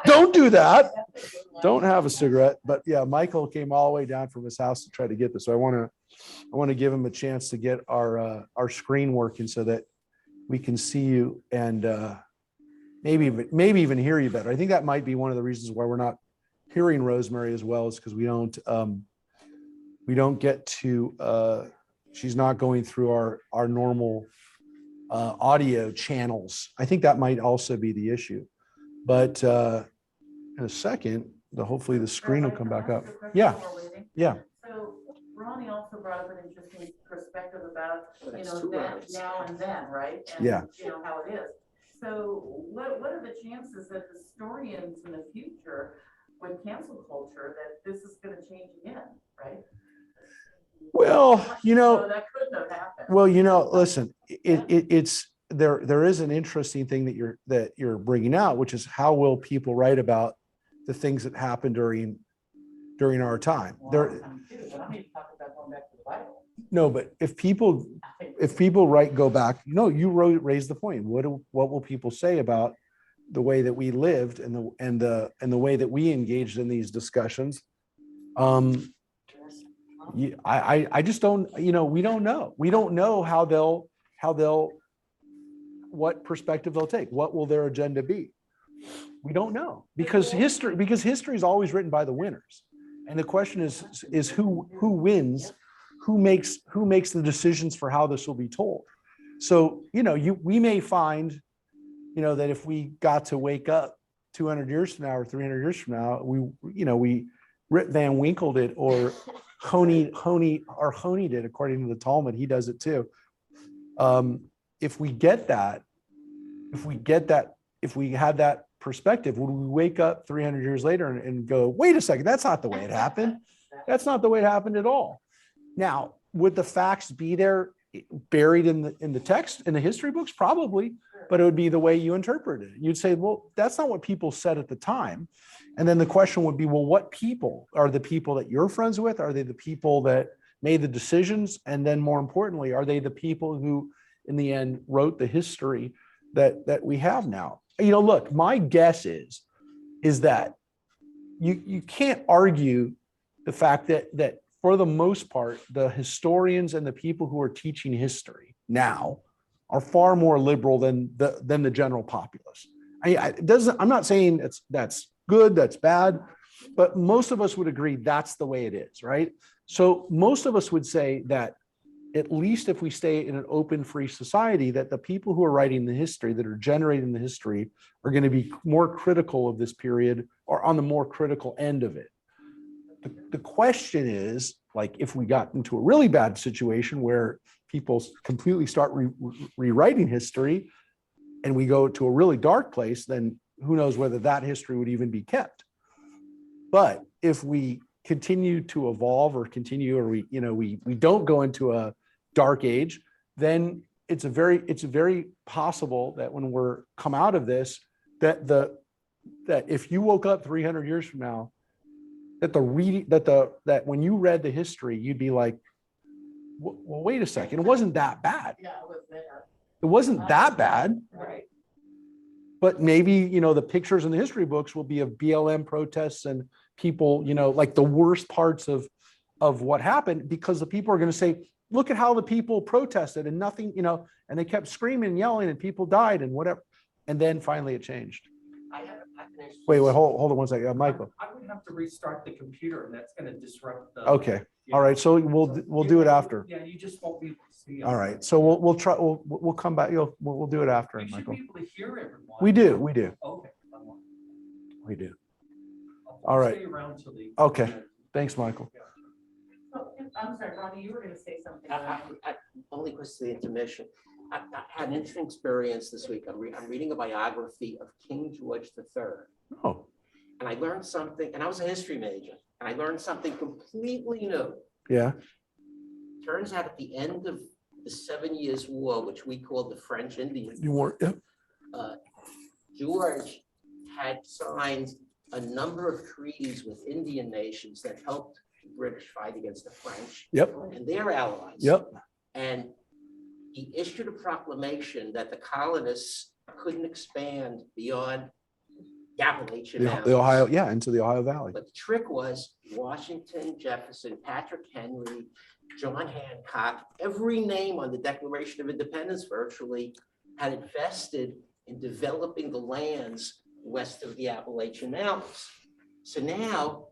don't do that. Don't have a cigarette. But yeah, Michael came all the way down from his house to try to get this. So I want to give him a chance to get our screen working so that we can see you and maybe even hear you better. I think that might be one of the reasons why we're not hearing Rosemary as well, is because we don't get to she's not going through our normal audio channels. I think that might also be the issue. But in a second, hopefully the screen will come back up. Yeah. Yeah. So Ronnie also brought up an interesting perspective about, That's 2 that hours. now and then, right? And, Yeah. how it is. So what are the chances that historians in the future with cancel culture, that this is going to change again, right? Well, So that couldn't have happened. well, listen, it's there is an interesting thing that you're bringing out, which is how will people write about the things that happened during our time? Well, There, I'm too, but I'm even talking about going back to the Bible. no, but if people go back, you raised the point. What will people say about the way that we lived and the way that we engaged in these discussions? I just don't, we don't know. We don't know how they'll what perspective they'll take. What will their agenda be? We don't know, because history is always written by the winners. And the question is who wins, who makes the decisions for how this will be told. So, we may find, that if we got to wake up 200 years from now or 300 years from now, we Rip Van Winkled it, or Honey did, according to the Talmud. He does it too. If we had that perspective, would we wake up 300 years later and go, wait a second, that's not the way it happened. That's not the way it happened at all. Now, would the facts be there buried in the text, in the history books? Probably. but it would be the way you interpret it. You'd say, well, that's not what people said at the time. And then the question would be, well, what people are the people that you're friends with? Are they the people that made the decisions? And then more importantly, are they the people who in the end wrote the history that we have now? Look, my guess is that you can't argue the fact that for the most part, the historians and the people who are teaching history now are far more liberal than the general populace. I'm not saying that's good, that's bad, but most of us would agree that's the way it is, right? So most of us would say that at least if we stay in an open, free society, that the people who are writing the history, that are generating the history, are going to be more critical of this period or on the more critical end of it. The question is, like, if we got into a really bad situation where people completely start rewriting history and we go to a really dark place, then who knows whether that history would even be kept. But if we continue to evolve or continue, or we don't go into a dark age, then it's very possible that when we're come out of this, that if you woke up 300 years from now, that when you read the history, you'd be like, well, wait a second, it wasn't that bad. Yeah, I was there. It wasn't that bad. Right. But maybe, the pictures in the history books will be of BLM protests and people, like the worst parts of what happened, because the people are going to say, look at how the people protested and nothing, and they kept screaming and yelling and people died and whatever. And then finally it changed. Wait, hold on one second. Michael. I would have to restart the computer, and that's going to disrupt the. Okay. All right. So we'll do it after. Yeah, you just won't be able to see. All right. So we'll try. We'll come back. We'll do it after, You should Michael. be able to hear everyone. We do. Okay. We do. I'll All right. stay around till the. Okay. Thanks, Michael. Oh, I'm sorry, Ronnie, you were gonna say something. Only because of the intermission. I had an interesting experience this week. I'm reading a biography of King George III. Oh, And I learned something, and I was a history major, and I learned something completely new. yeah. Turns out at the end of the 7 Years' War, which we called the French Indian, You weren't. Yep. George had signed a number of treaties with Indian nations that helped the British fight against the French Yep. and their allies. Yep. And he issued a proclamation that the colonists couldn't expand beyond the Appalachian Mountains. The Ohio. Yeah. Into the Ohio Valley. But the trick was Washington, Jefferson, Patrick Henry, John Hancock, every name on the Declaration of Independence virtually had invested in developing the lands west of the Appalachian Mountains. So now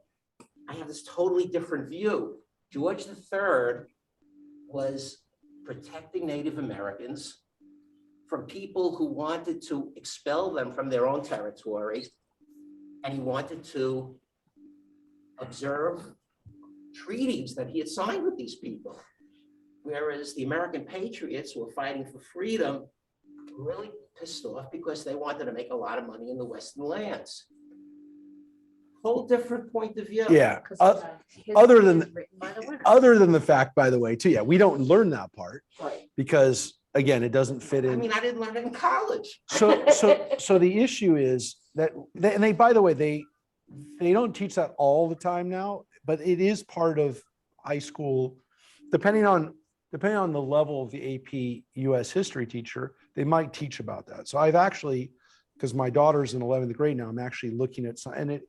I have this totally different view. George III was protecting Native Americans from people who wanted to expel them from their own territory, and he wanted to observe treaties that he had signed with these people. Whereas the American patriots who were fighting for freedom were really pissed off because they wanted to make a lot of money in the Western lands. Whole different point of view. Yeah. Other than the fact, by the way, too. Yeah, we don't learn that part Right. because again, it doesn't fit I in. mean, I didn't learn it in college. So the issue is that, and they, by the way, they don't teach that all the time now, but it is part of high school, depending on the level of the AP US history teacher, they might teach about that. So I've actually, because my daughter's in 11th grade now, I'm actually looking at some, and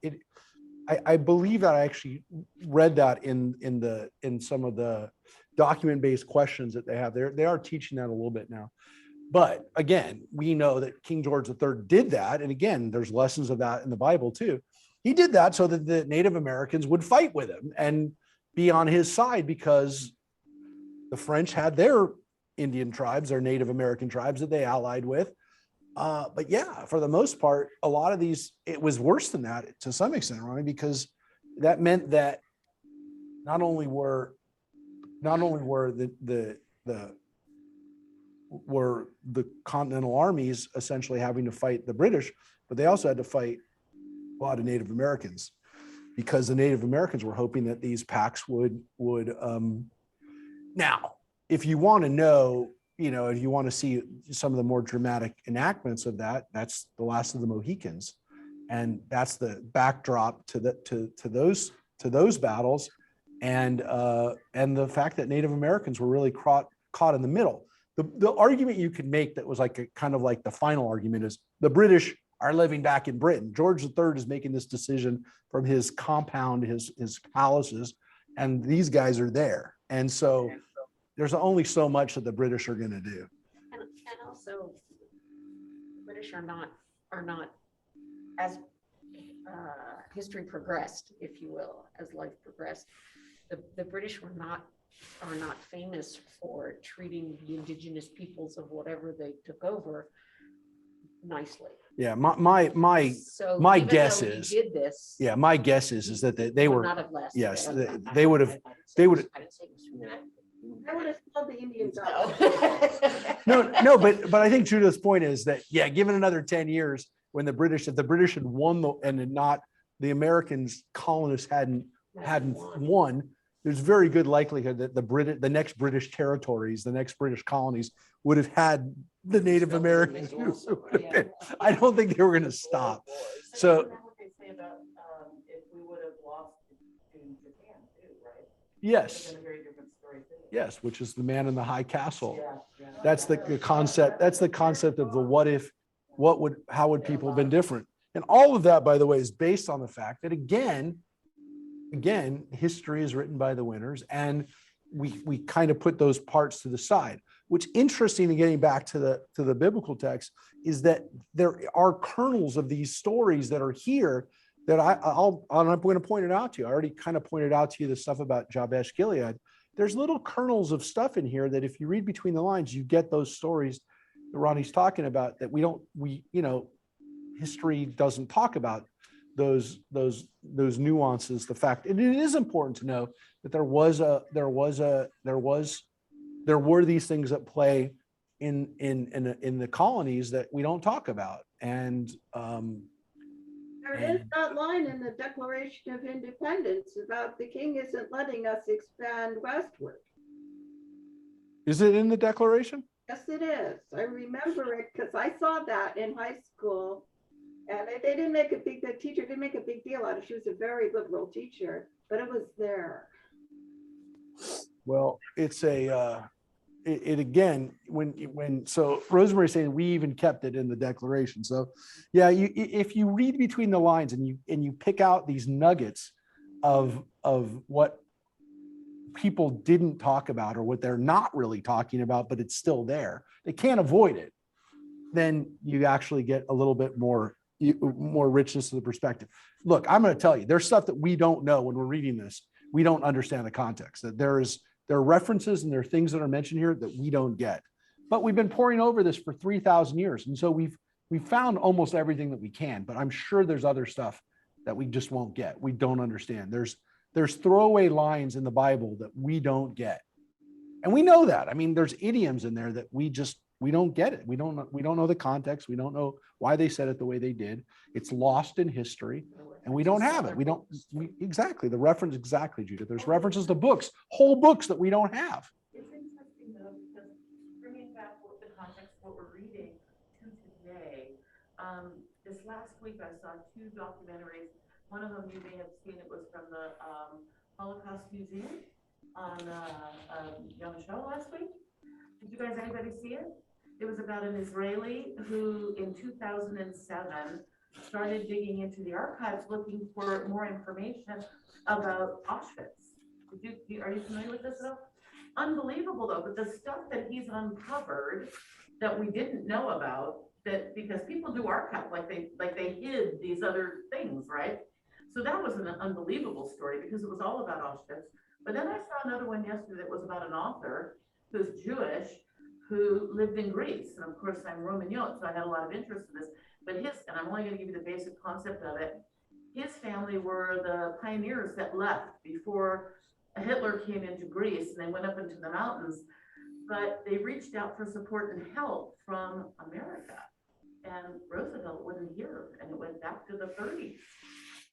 I believe that I actually read that in some of the document-based questions that they have there. They are teaching that a little bit now. But again, we know that King George III did that. And again, there's lessons of that in the Bible too. He did that so that the Native Americans would fight with him and be on his side, because the French had their Indian tribes, their Native American tribes that they allied with. But yeah, for the most part, a lot of these, it was worse than that to some extent, Ronnie, because that meant that not only were the Continental armies essentially having to fight the British, but they also had to fight a lot of Native Americans, because the Native Americans were hoping that these pacts would now, if you want to know you know, if you want to see some of the more dramatic enactments of that, that's the Last of the Mohicans. And that's the backdrop to those battles. And the fact that Native Americans were really caught in the middle. The argument you could make that was like a kind of like the final argument is the British are living back in Britain. George III is making this decision from his compound, his palaces, and these guys are there. And so there's only so much that the British are going to do. And also, British are not as history progressed, if you will, as life progressed. The British are not famous for treating the indigenous peoples of whatever they took over nicely. Yeah, my So my even guess though he is- did this. yeah, my guess is that they would were, not have lasted. yes, I- they would have, they would. I didn't say it was I would have told the Indians. No, but I think Judith's point is that, yeah, given another 10 years, when if the British had won and had not, the Americans colonists hadn't won, there's very good likelihood that the next British territories, the next British colonies would have had the Native Americans. I don't think they were going to stop. So Isn't that what they say about, if we would have lost to Japan too, right? yes, It's been a very different story too. yes, which is the man in the high castle. Yeah. That's the concept. That's the concept of the what if, how would people have been different? And all of that, by the way, is based on the fact that again, history is written by the winners, and we kind of put those parts to the side. What's interesting in getting back to the biblical text is that there are kernels of these stories that are here that I'm going to point it out to you. I already kind of pointed out to you the stuff about Jabesh Gilead. There's little kernels of stuff in here that if you read between the lines, you get those stories that Ronnie's talking about that history doesn't talk about those nuances. The fact, and it is important to know that there were these things at play in the colonies that we don't talk about. And There is that line in the Declaration of Independence about the king isn't letting us expand westward. is it in the Declaration? Yes, it is. I remember it because I saw that in high school. And they didn't make the teacher didn't make a big deal out of it. She was a very liberal teacher, but it was there. Well, it's it again, so Rosemary's saying we even kept it in the Declaration. So yeah, if you read between the lines and you pick out these nuggets of what people didn't talk about or what they're not really talking about, but it's still there, they can't avoid it, then you actually get a little bit more richness to the perspective. Look, I'm going to tell you, there's stuff that we don't know when we're reading this. We don't understand the context, that there are references and there are things that are mentioned here that we don't get. But we've been poring over this for 3,000 years. And so we've found almost everything that we can, but I'm sure there's other stuff that we just won't get. We don't understand. There's throwaway lines in the Bible that we don't get. And we know that. I mean, there's idioms in there that we don't get it. We don't know the context. We don't know why they said it the way they did. It's lost in history and we don't have it. Exactly. The reference, exactly, Judith. There's references to books, whole books that we don't have. It's interesting though, because bringing back the context of what we're reading to today, this last week I saw 2 documentaries. One of them you may have seen, it was from the Holocaust Museum on a young show last week. Did you guys, anybody see it? It was about an Israeli who in 2007 started digging into the archives looking for more information about Auschwitz. Are you familiar with this at all? Unbelievable though, but the stuff that he's uncovered that we didn't know about, that because people do archive like they hid these other things, right? So that was an unbelievable story because it was all about Auschwitz. But then I saw another one yesterday that was about an author who's Jewish, who lived in Greece. And of course, I'm Romagnol, so I had a lot of interest in this. But and I'm only going to give you the basic concept of it. His family were the pioneers that left before Hitler came into Greece and they went up into the mountains. But they reached out for support and help from America. And Roosevelt wouldn't hear. And it went back to the 30s.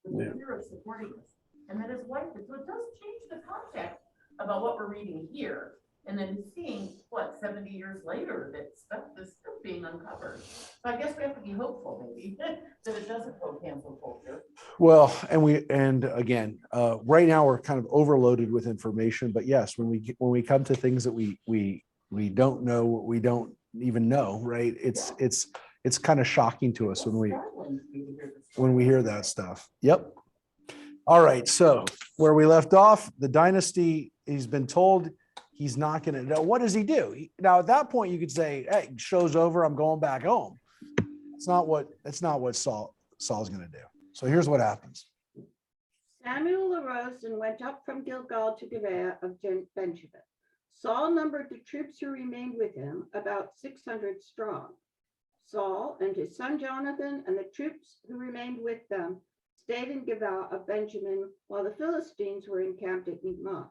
The fear of supporting us. And that his wife did. So it does change the context about what we're reading here. And then seeing, what, 70 years later, that stuff is still being uncovered. So I guess we have to be hopeful, maybe, that it doesn't go cancel culture. Well, and again, right now we're kind of overloaded with information, but yes, when we come to things that we don't know, we don't even know, right? It's kind of shocking to us when we hear that stuff. Yep. All right. So where we left off, the dynasty, he's been told he's not going to know. What does he do? Now, at that point, you could say, hey, show's over. I'm going back home. It's not what Saul's going to do. So here's what happens. Samuel arose and went up from Gilgal to Gibeah of Benjamin. Saul numbered the troops who remained with him, about 600 strong. Saul and his son Jonathan and the troops who remained with them stayed in Gibeah of Benjamin while the Philistines were encamped at Michmash.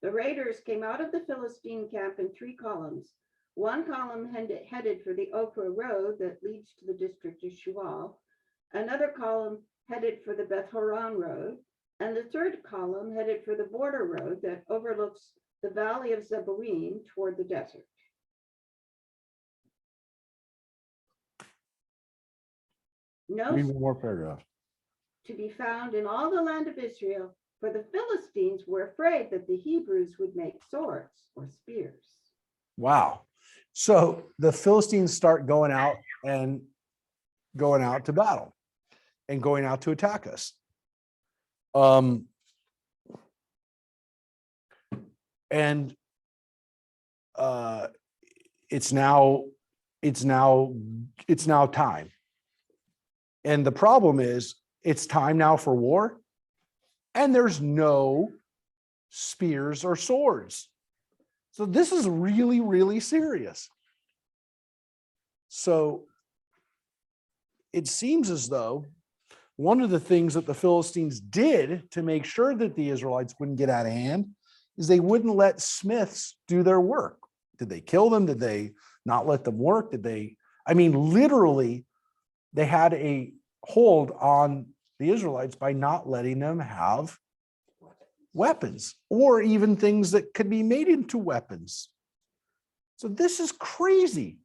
The raiders came out of the Philistine camp in 3 columns. One column headed for the Ophrah road that leads to the district of Shual. Another column headed for the Beth Horon road, and the third column headed for the border road that overlooks the valley of Zeboim toward the desert. No Read one more paragraph. to be found in all the land of Israel, for the Philistines were afraid that the Hebrews would make swords or spears. Wow. So the Philistines start going out to battle and going out to attack us. And it's now time. And the problem is it's time now for war, and there's no spears or swords. So this is really, really serious. So it seems as though one of the things that the Philistines did to make sure that the Israelites wouldn't get out of hand is they wouldn't let smiths do their work. Did they kill them? Did they not let them work? Literally, they had a hold on the Israelites by not letting them have weapons or even things that could be made into weapons. So this is crazy.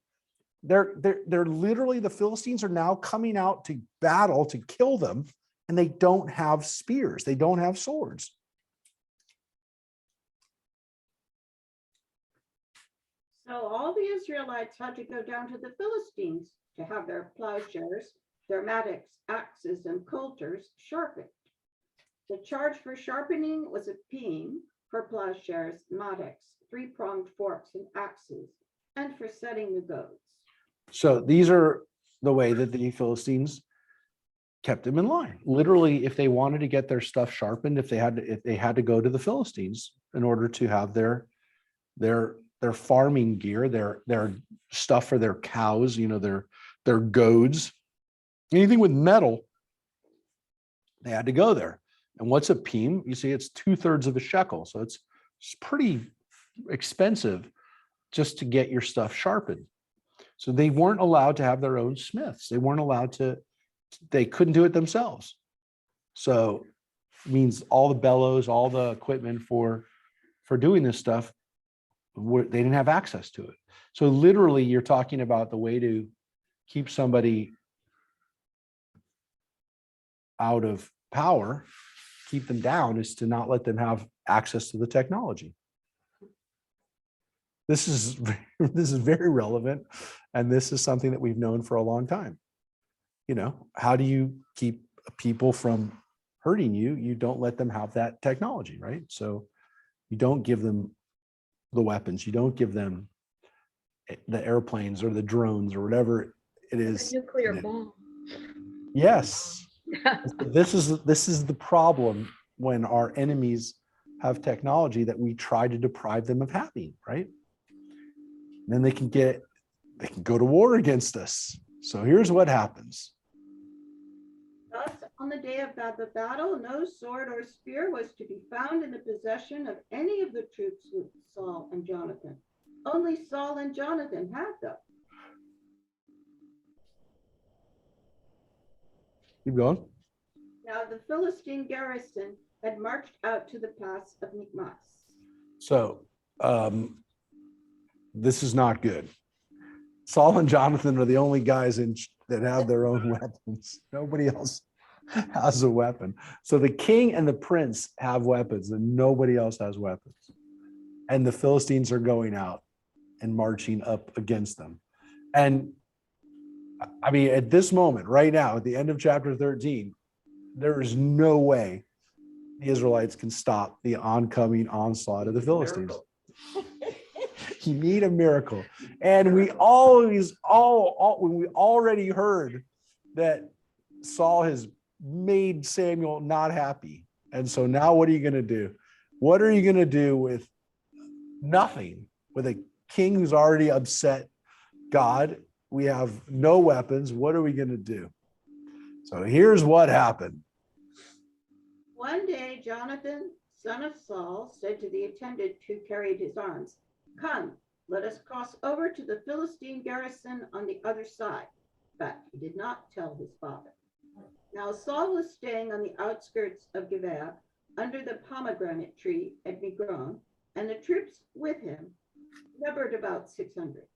They're literally, the Philistines are now coming out to battle to kill them, and they don't have spears. They don't have swords. So all the Israelites had to go down to the Philistines to have their plowshares, their mattocks, axes, and coulters sharpened. The charge for sharpening was a beam for plowshares, mattocks, 3-pronged forks, and axes, and for setting the goads. So these are the way that the Philistines kept them in line. Literally, if they wanted to get their stuff sharpened, if they had to go to the Philistines in order to have their farming gear, their stuff for their cows, their goads, anything with metal, they had to go there. And what's a peam? You see, it's 2/3 of a shekel. So it's pretty expensive just to get your stuff sharpened. So they weren't allowed to have their own smiths. They couldn't do it themselves. So it means all the bellows, all the equipment for doing this stuff, they didn't have access to it. So literally, you're talking about the way to keep somebody out of power, keep them down, is to not let them have access to the technology. This is very relevant, and this is something that we've known for a long time. How do you keep people from hurting you? You don't let them have that technology, right? So you don't give them the weapons. You don't give them the airplanes or the drones or whatever it is. Nuclear bomb. Yes. This is the problem when our enemies have technology that we try to deprive them of having, right? And then they can go to war against us. So here's what happens. Thus, on the day of the battle, no sword or spear was to be found in the possession of any of the troops with Saul and Jonathan. Only Saul and Jonathan had them. Keep going. Now the Philistine garrison had marched out to the pass of Michmash. So this is not good. Saul and Jonathan are the only guys that have their own weapons. Nobody else has a weapon. So the king and the prince have weapons and nobody else has weapons. And the Philistines are going out and marching up against them. And I mean, at this moment, right now, at the end of chapter 13, there is no way the Israelites can stop the oncoming onslaught of the Philistines. You need a miracle. And we always, when we already heard that Saul has made Samuel not happy. And so now what are you going to do? What are you going to do with nothing? With a king who's already upset God? We have no weapons. What are we going to do? So here's what happened. One day, Jonathan, son of Saul, said to the attendant who carried his arms, "Come, let us cross over to the Philistine garrison on the other side." But he did not tell his father. Now Saul was staying on the outskirts of Gibeah under the pomegranate tree at Migron, and the troops with him numbered about 600.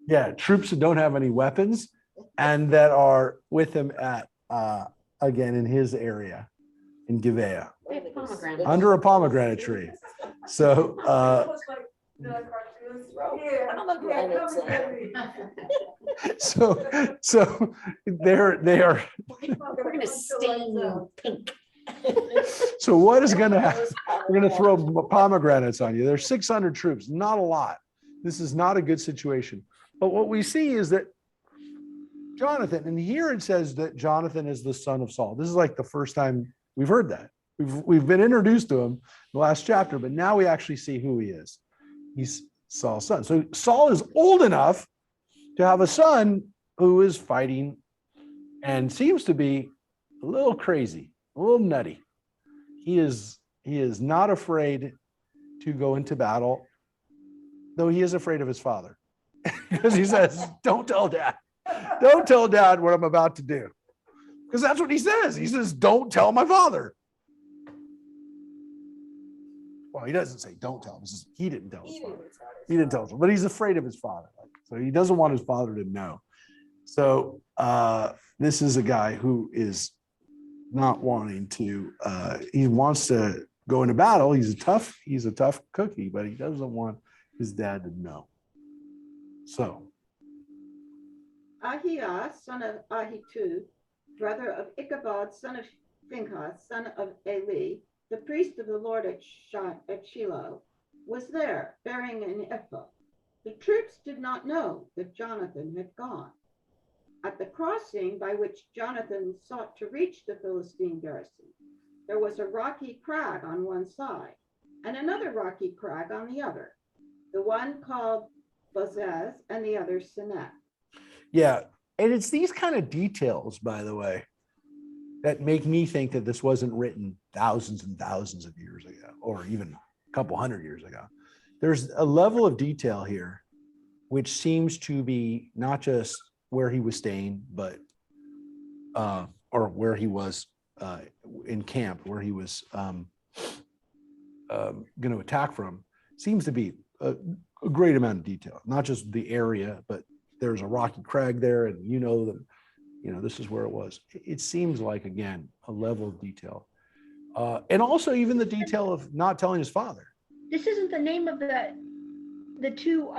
Yeah, troops that don't have any weapons and that are with him at, again, in his area in Gibeah, They have pomegranates. under a pomegranate tree. So, Pomegranates. so they are, We're gonna stain you pink. so what is going to happen? We're going to throw pomegranates on you. There's 600 troops, not a lot. This is not a good situation. But what we see is that Jonathan, and here it says that Jonathan is the son of Saul. This is like the first time we've heard that. We've been introduced to him in the last chapter, but now we actually see who he is. He's Saul's son. So Saul is old enough to have a son who is fighting and seems to be a little crazy, a little nutty. He is not afraid to go into battle, though he is afraid of his father. Because he says, "Don't tell dad. Don't tell dad what I'm about to do." Because that's what he says. He says, "Don't tell my father." Well, he doesn't say don't tell him. He says he didn't tell his father. He didn't tell him, but he's afraid of his father. So he doesn't want his father to know. So this is a guy who is not wanting to, he wants to go into battle. He's a tough cookie, but he doesn't want his dad to know. So Ahiah, son of Ahitub, brother of Ichabod, son of Phinehas, son of Eli, the priest of the Lord at Shiloh, was there bearing an ephod. The troops did not know that Jonathan had gone. At the crossing by which Jonathan sought to reach the Philistine garrison, there was a rocky crag on one side and another rocky crag on the other, the one called Bozez and the other Sinet. yeah, and it's these kind of details, by the way, that make me think that this wasn't written thousands and thousands of years ago, or even a couple hundred years ago. There's a level of detail here, which seems to be not just where he was staying, but or where he was in camp, where he was going to attack from. Seems to be a great amount of detail, not just the area, but there's a rocky crag there, and this is where it was. It seems like, again, a level of detail, and also even the detail of not telling his father. This isn't the name of the two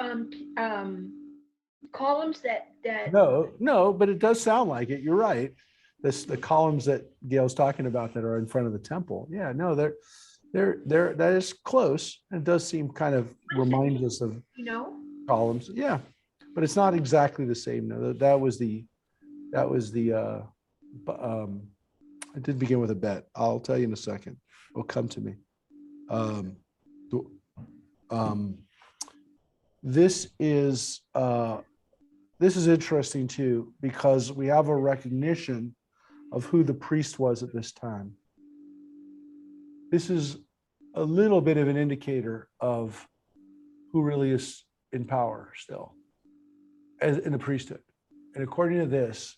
columns that No, but it does sound like it. You're right. The columns that Gail's talking about that are in front of the temple. Yeah, no, they're that is close. It does seem kind of reminds us of columns. Yeah, but it's not exactly the same. No, that was the it did begin with a bet. I'll tell you in a second. It'll come to me. This is interesting too, because we have a recognition of who the priest was at this time. This is a little bit of an indicator of who really is in power still as in the priesthood. And according to this,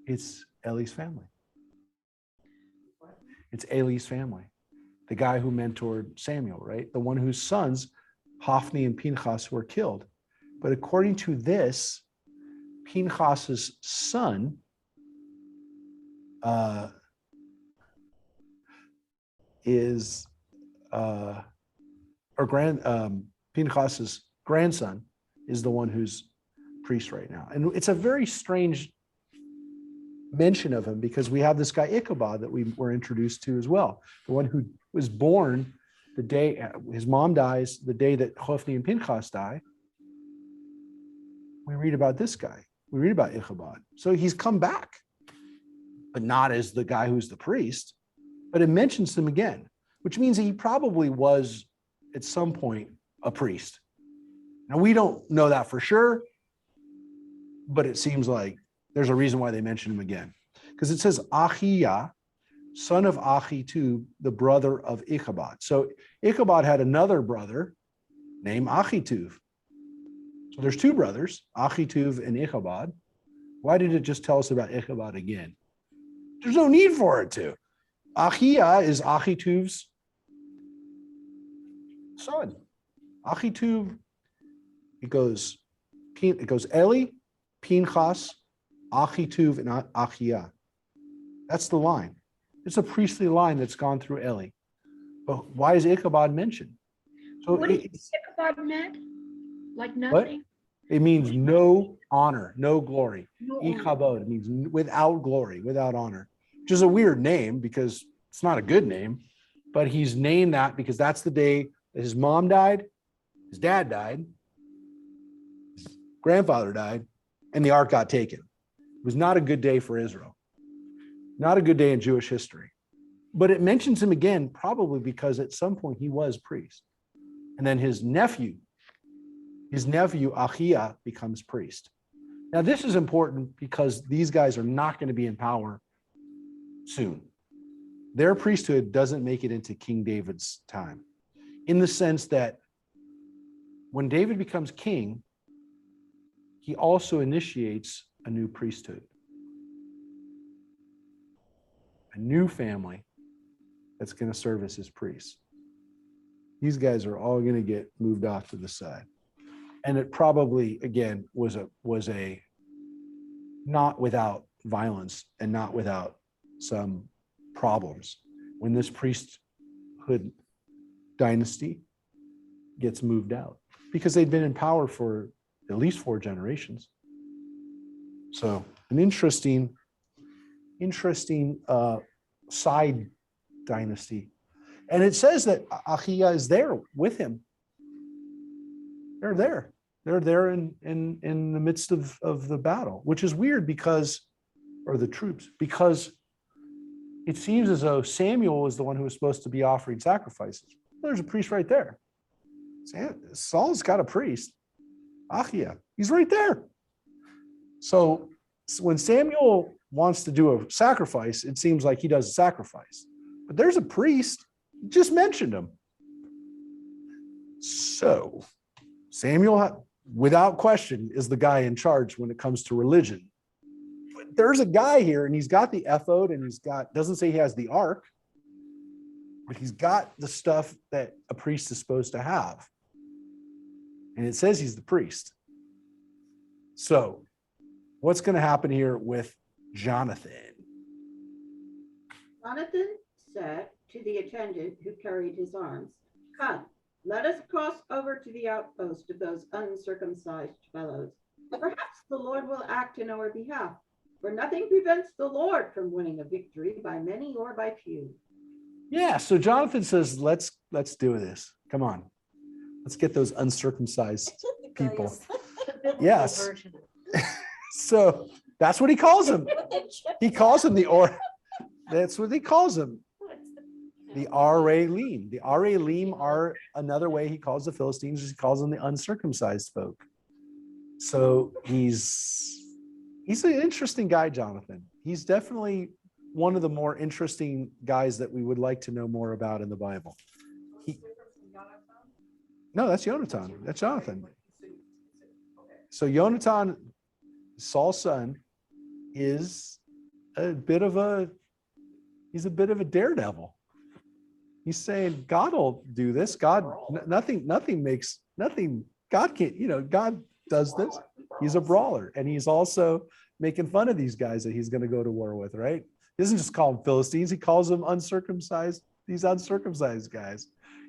it's Eli's family. It's Eli's family. the guy who mentored Samuel, right? The one whose sons, Hophni and Pinchas, were killed. But according to this, Pinchas's son Pinchas's grandson is the one who's priest right now. And it's a very strange mention of him because we have this guy Ichabod that we were introduced to as well. The one who was born the day his mom dies, the day that Hophni and Pinchas die. We read about this guy. We read about Ichabod. So he's come back, but not as the guy who's the priest, but it mentions him again, which means he probably was at some point a priest. Now, we don't know that for sure, but it seems like there's a reason why they mention him again. Because it says Achiyah, son of Achitub, the brother of Ichabod. So Ichabod had another brother named Achitub. So there's two brothers, Achitub and Ichabod. Why did it just tell us about Ichabod again? There's no need for it to. Achiyah is Achitub's son. Achitub, it goes Eli, Pinchas, Achitub, and Achiyah. That's the line. It's a priestly line that's gone through Eli. But why is Ichabod mentioned? So What does Ichabod meant? Like nothing? It means no honor, no glory. No honor. Ichabod means without glory, without honor, which is a weird name because it's not a good name, but he's named that because that's the day that his mom died, his dad died, his grandfather died, and the ark got taken. It was not a good day for Israel. Not a good day in Jewish history. But it mentions him again, probably because at some point he was priest. And then his nephew Achiyah becomes priest. Now this is important because these guys are not going to be in power soon. Their priesthood doesn't make it into King David's time, in the sense that when David becomes king, he also initiates a new priesthood, a new family that's going to serve as his priests. These guys are all going to get moved off to the side. And it probably, again, was a not without violence and not without some problems when this priesthood dynasty gets moved out, because they'd been in power for at least 4 generations. So an interesting side dynasty. And it says that Achiyah is there with him. They're there. They're there in the midst of the battle, which is weird because it seems as though Samuel was the one who was supposed to be offering sacrifices. Well, there's a priest right there. Saul's got a priest, Achiyah. He's right there. So when Samuel wants to do a sacrifice, it seems like he does a sacrifice. But there's a priest. Just mentioned him. So Samuel, without question, is the guy in charge when it comes to religion. But there's a guy here, and he's got the ephod, and doesn't say he has the ark, but he's got the stuff that a priest is supposed to have. And it says he's the priest. So what's going to happen here with Jonathan? Jonathan said to the attendant who carried his arms, "Come, let us cross over to the outpost of those uncircumcised fellows. Perhaps the Lord will act in our behalf, for nothing prevents the Lord from winning a victory by many or by few." Yeah, so Jonathan says, let's do this. Come on. Let's get those uncircumcised people. Yes. So that's what he calls them. He calls them that's what he calls them. The Aralim. The Aralim are another way he calls the Philistines. He calls them the uncircumcised folk. So he's an interesting guy, Jonathan. He's definitely one of the more interesting guys that we would like to know more about in the Bible. No, that's Jonathan. That's Jonathan. So Jonathan, Saul's son, is a bit of a daredevil. He's saying God will do this. God, nothing God can't, God does this. He's a brawler. And he's also making fun of these guys that he's going to go to war with, right? He doesn't just call them Philistines. He calls them uncircumcised, these uncircumcised guys.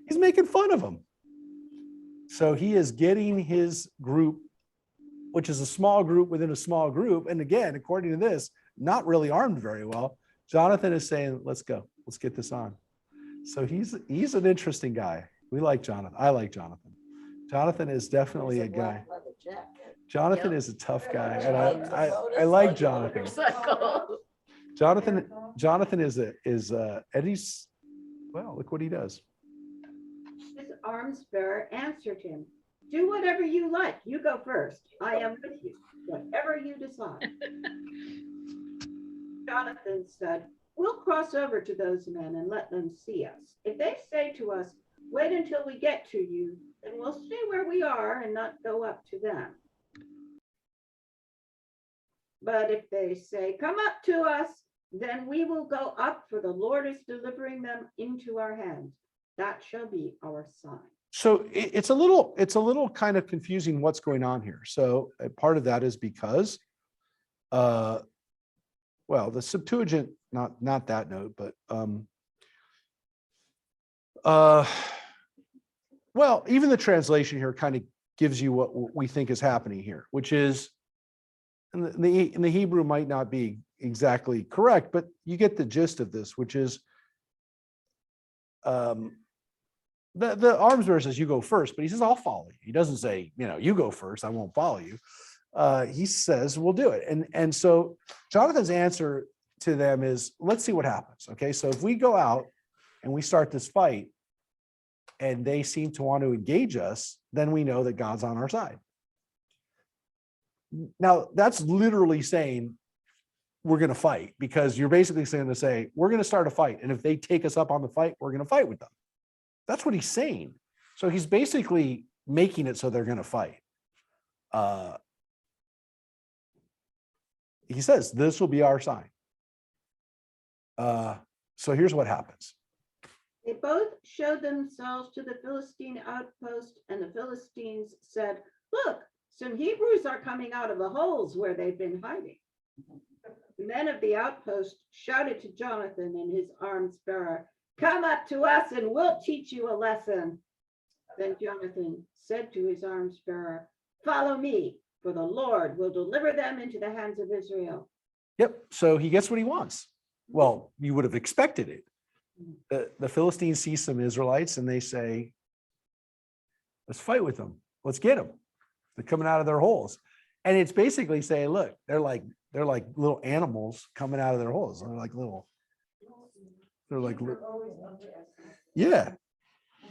He's making fun of them. So he is getting his group, which is a small group within a small group. And again, according to this, not really armed very well. Jonathan is saying, let's go. Let's get this on. So he's an interesting guy. We like Jonathan. I like Jonathan. Jonathan is definitely a guy. Black leather jacket. Jonathan is a tough guy. And I like Jonathan. Motorcycle. Jonathan is Eddie's, well, look what he does. His arms bearer answered him, do whatever you like. You go first. I am with you. Whatever you decide. Jonathan said, we'll cross over to those men and let them see us. If they say to us, wait until we get to you, then we'll stay where we are and not go up to them. But if they say, come up to us, then we will go up, for the Lord is delivering them into our hands. That shall be our sign. So it's a little kind of confusing what's going on here. So part of that is because, well, the Septuagint, not that note, but well, even the translation here kind of gives you what we think is happening here, which is, in the Hebrew might not be exactly correct, but you get the gist of this, which is the arms bearer says, you go first, but he says, I'll follow you. He doesn't say, you go first, I won't follow you. He says, we'll do it. And so Jonathan's answer to them is, let's see what happens. Okay, so if we go out and we start this fight and they seem to want to engage us, then we know that God's on our side. Now, that's literally saying we're going to fight, because you're basically saying to say, we're going to start a fight. And if they take us up on the fight, we're going to fight with them. That's what he's saying. So he's basically making it so they're going to fight. He says, this will be our sign. So here's what happens. They both showed themselves to the Philistine outpost, and the Philistines said, look, some Hebrews are coming out of the holes where they've been hiding. The men of the outpost shouted to Jonathan and his arms bearer, come up to us and we'll teach you a lesson. Then Jonathan said to his arms bearer, follow me, for the Lord will deliver them into the hands of Israel. Yep. So he gets what he wants. Well, you would have expected it. The Philistines see some Israelites and they say, let's fight with them. Let's get them. They're coming out of their holes. And it's basically saying, look, they're like little animals coming out of their holes. Yeah,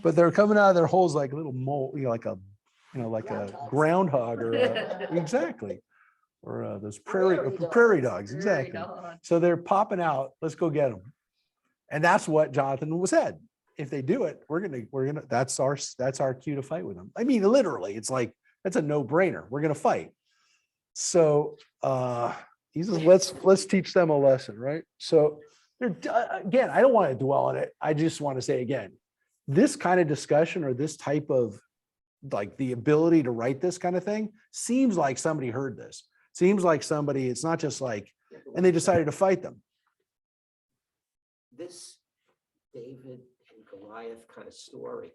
but they're coming out of their holes like little mole, like a groundhog or exactly, or those prairie dogs, exactly. So they're popping out. Let's go get them, and that's what Jonathan said. If they do it, we're gonna. That's our cue to fight with them. I mean, literally, it's like that's a no-brainer. We're gonna fight. So he says, let's teach them a lesson, right? So. Again, I don't want to dwell on it. I just want to say again, this kind of discussion or this type of like the ability to write this kind of thing seems like somebody heard this. Seems like somebody, it's not just like, and they decided to fight them. This David and Goliath kind of story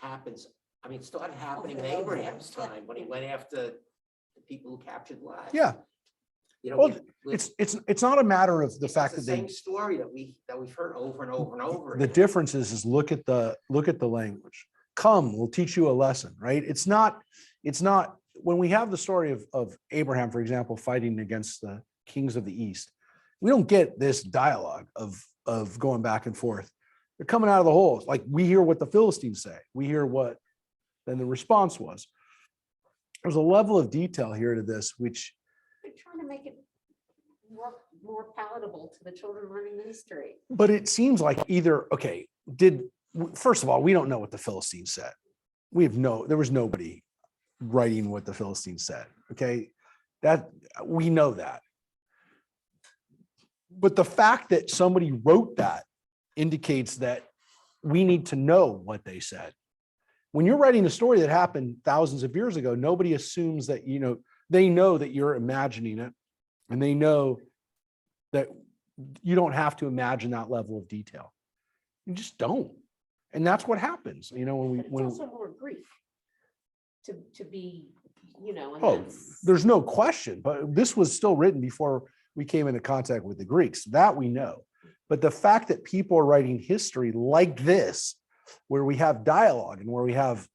happens. I mean, it started happening in Abraham's time when he went after the people who captured Lot. Yeah. Well, it's not a matter of the fact that the same story that we've heard over and over and over. The difference is look at the language. Come, we'll teach you a lesson, right? It's not when we have the story of Abraham, for example, fighting against the kings of the East, we don't get this dialogue of going back and forth. They're coming out of the holes. Like we hear what the Philistines say. We hear what then the response was. There's a level of detail here to this, which They're trying to make it more palatable to the children learning the history. but it seems like either, okay, first of all, we don't know what the Philistines said. There was nobody writing what the Philistines said. Okay. That we know that. But the fact that somebody wrote that indicates that we need to know what they said. When you're writing a story that happened thousands of years ago, nobody assumes that, they know that you're imagining it, and they know that you don't have to imagine that level of detail. You just don't. And that's what happens, But it's when also more Greek to be, and Oh, that's. there's no question, but this was still written before we came into contact with the Greeks. That we know. But the fact that people are writing history like this, where we have dialogue and where we have,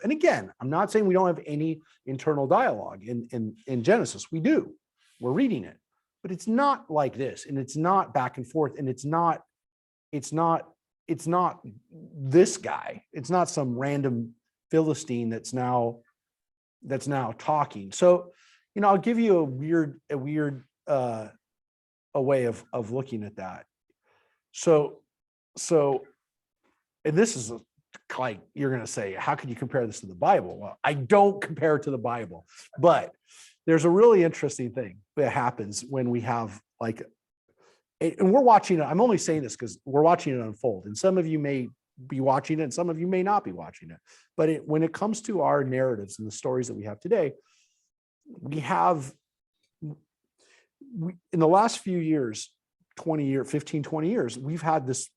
and again, I'm not saying we don't have any internal dialogue in Genesis. We do. We're reading it, but it's not like this, and it's not back and forth, and it's not this guy. It's not some random Philistine that's now talking. So, I'll give you a weird a way of looking at that. So, and this is like, you're going to say, how could you compare this to the Bible? Well, I don't compare it to the Bible, but there's a really interesting thing that happens when we have and we're watching it. I'm only saying this because we're watching it unfold, and some of you may be watching it and some of you may not be watching it. But when it comes to our narratives and the stories that we have today, in the last few years, 15, 20 years, we've had this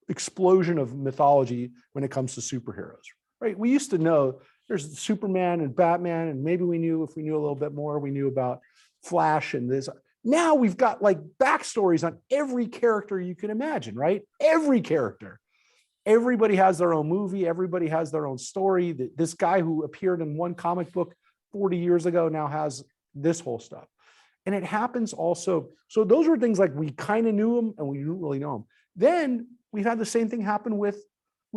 explosion of mythology when it comes to superheroes, right? We used to know there's Superman and Batman, and maybe if we knew a little bit more, we knew about Flash and this. Now we've got backstories on every character you can imagine, right? Every character. Everybody has their own movie. Everybody has their own story. This guy who appeared in one comic book 40 years ago now has this whole stuff. And it happens also. So those were things we kind of knew them and we didn't really know them. Then we've had the same thing happen with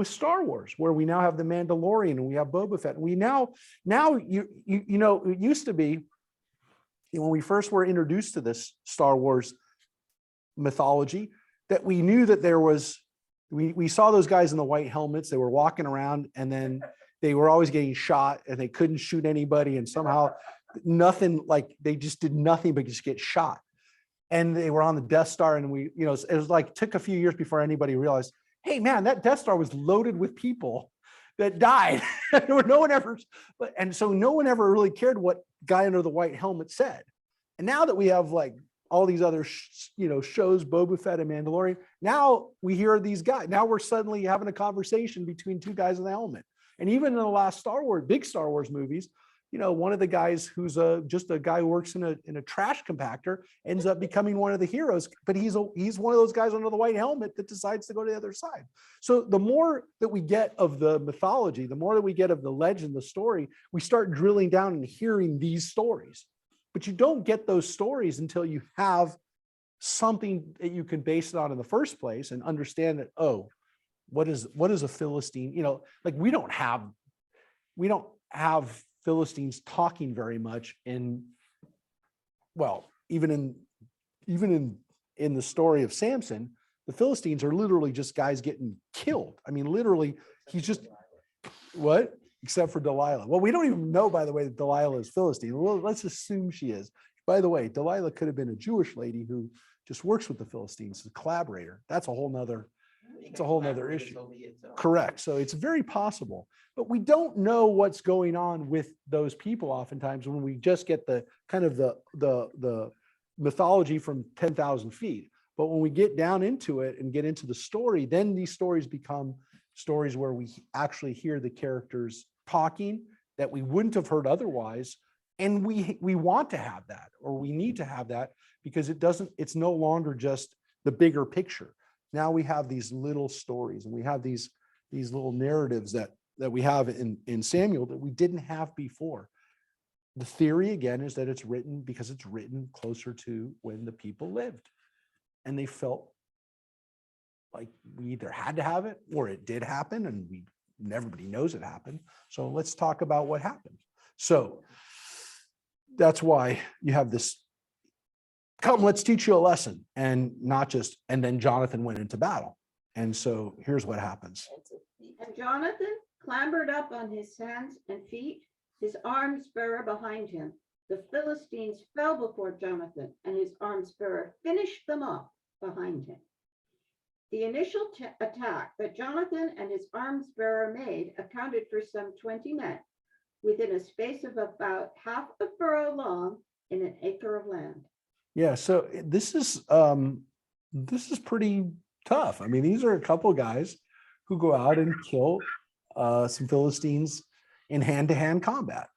Star Wars, where we now have the Mandalorian and we have Boba Fett. And we now it used to be, when we first were introduced to this Star Wars mythology, that we knew that there was, we saw those guys in the white helmets, they were walking around, and then they were always getting shot and they couldn't shoot anybody, and somehow they just did nothing but just get shot. And they were on the Death Star, and it was took a few years before anybody realized, hey man, that Death Star was loaded with people that died. No one ever really cared what guy under the white helmet said. And now that we have all these other shows, Boba Fett and Mandalorian, now we hear these guys. Now we're suddenly having a conversation between two guys in the helmet. And even in the last big Star Wars movies, one of the guys who's just a guy who works in a trash compactor ends up becoming one of the heroes, but he's one of those guys under the white helmet that decides to go to the other side. So the more that we get of the mythology, the more that we get of the legend, the story, we start drilling down and hearing these stories. But you don't get those stories until you have something that you can base it on in the first place and understand that, what is a Philistine? We don't have Philistines talking very much even in the story of Samson, the Philistines are literally just guys getting killed. I mean, literally, he's just what? Except for Delilah. Well, we don't even know, by the way, that Delilah is Philistine. Well, let's assume she is. By the way, Delilah could have been a Jewish lady who just works with the Philistines, a collaborator. That's a whole nother issue. Correct. So it's very possible, but we don't know what's going on with those people oftentimes when we just get the kind of the mythology from 10,000 feet. But when we get down into it and get into the story, then these stories become stories where we actually hear the characters talking that we wouldn't have heard otherwise. And we want to have that, or we need to have that, because it's no longer just the bigger picture. Now we have these little stories, and we have these little narratives that we have in Samuel that we didn't have before. The theory, again, is that it's written because it's written closer to when the people lived, and they felt like we either had to have it or it did happen, and everybody knows it happened. So let's talk about what happened. So that's why you have this, come, let's teach you a lesson, and then Jonathan went into battle. And so here's what happens. And Jonathan clambered up on his hands and feet, his arms bearer behind him. The Philistines fell before Jonathan, and his arms bearer finished them off behind him. The initial attack that Jonathan and his arms bearer made accounted for some 20 men within a space of about half a furrow long in an acre of land. Yeah, so this is pretty tough. I mean, these are a couple of guys who go out and kill some Philistines in hand-to-hand combat.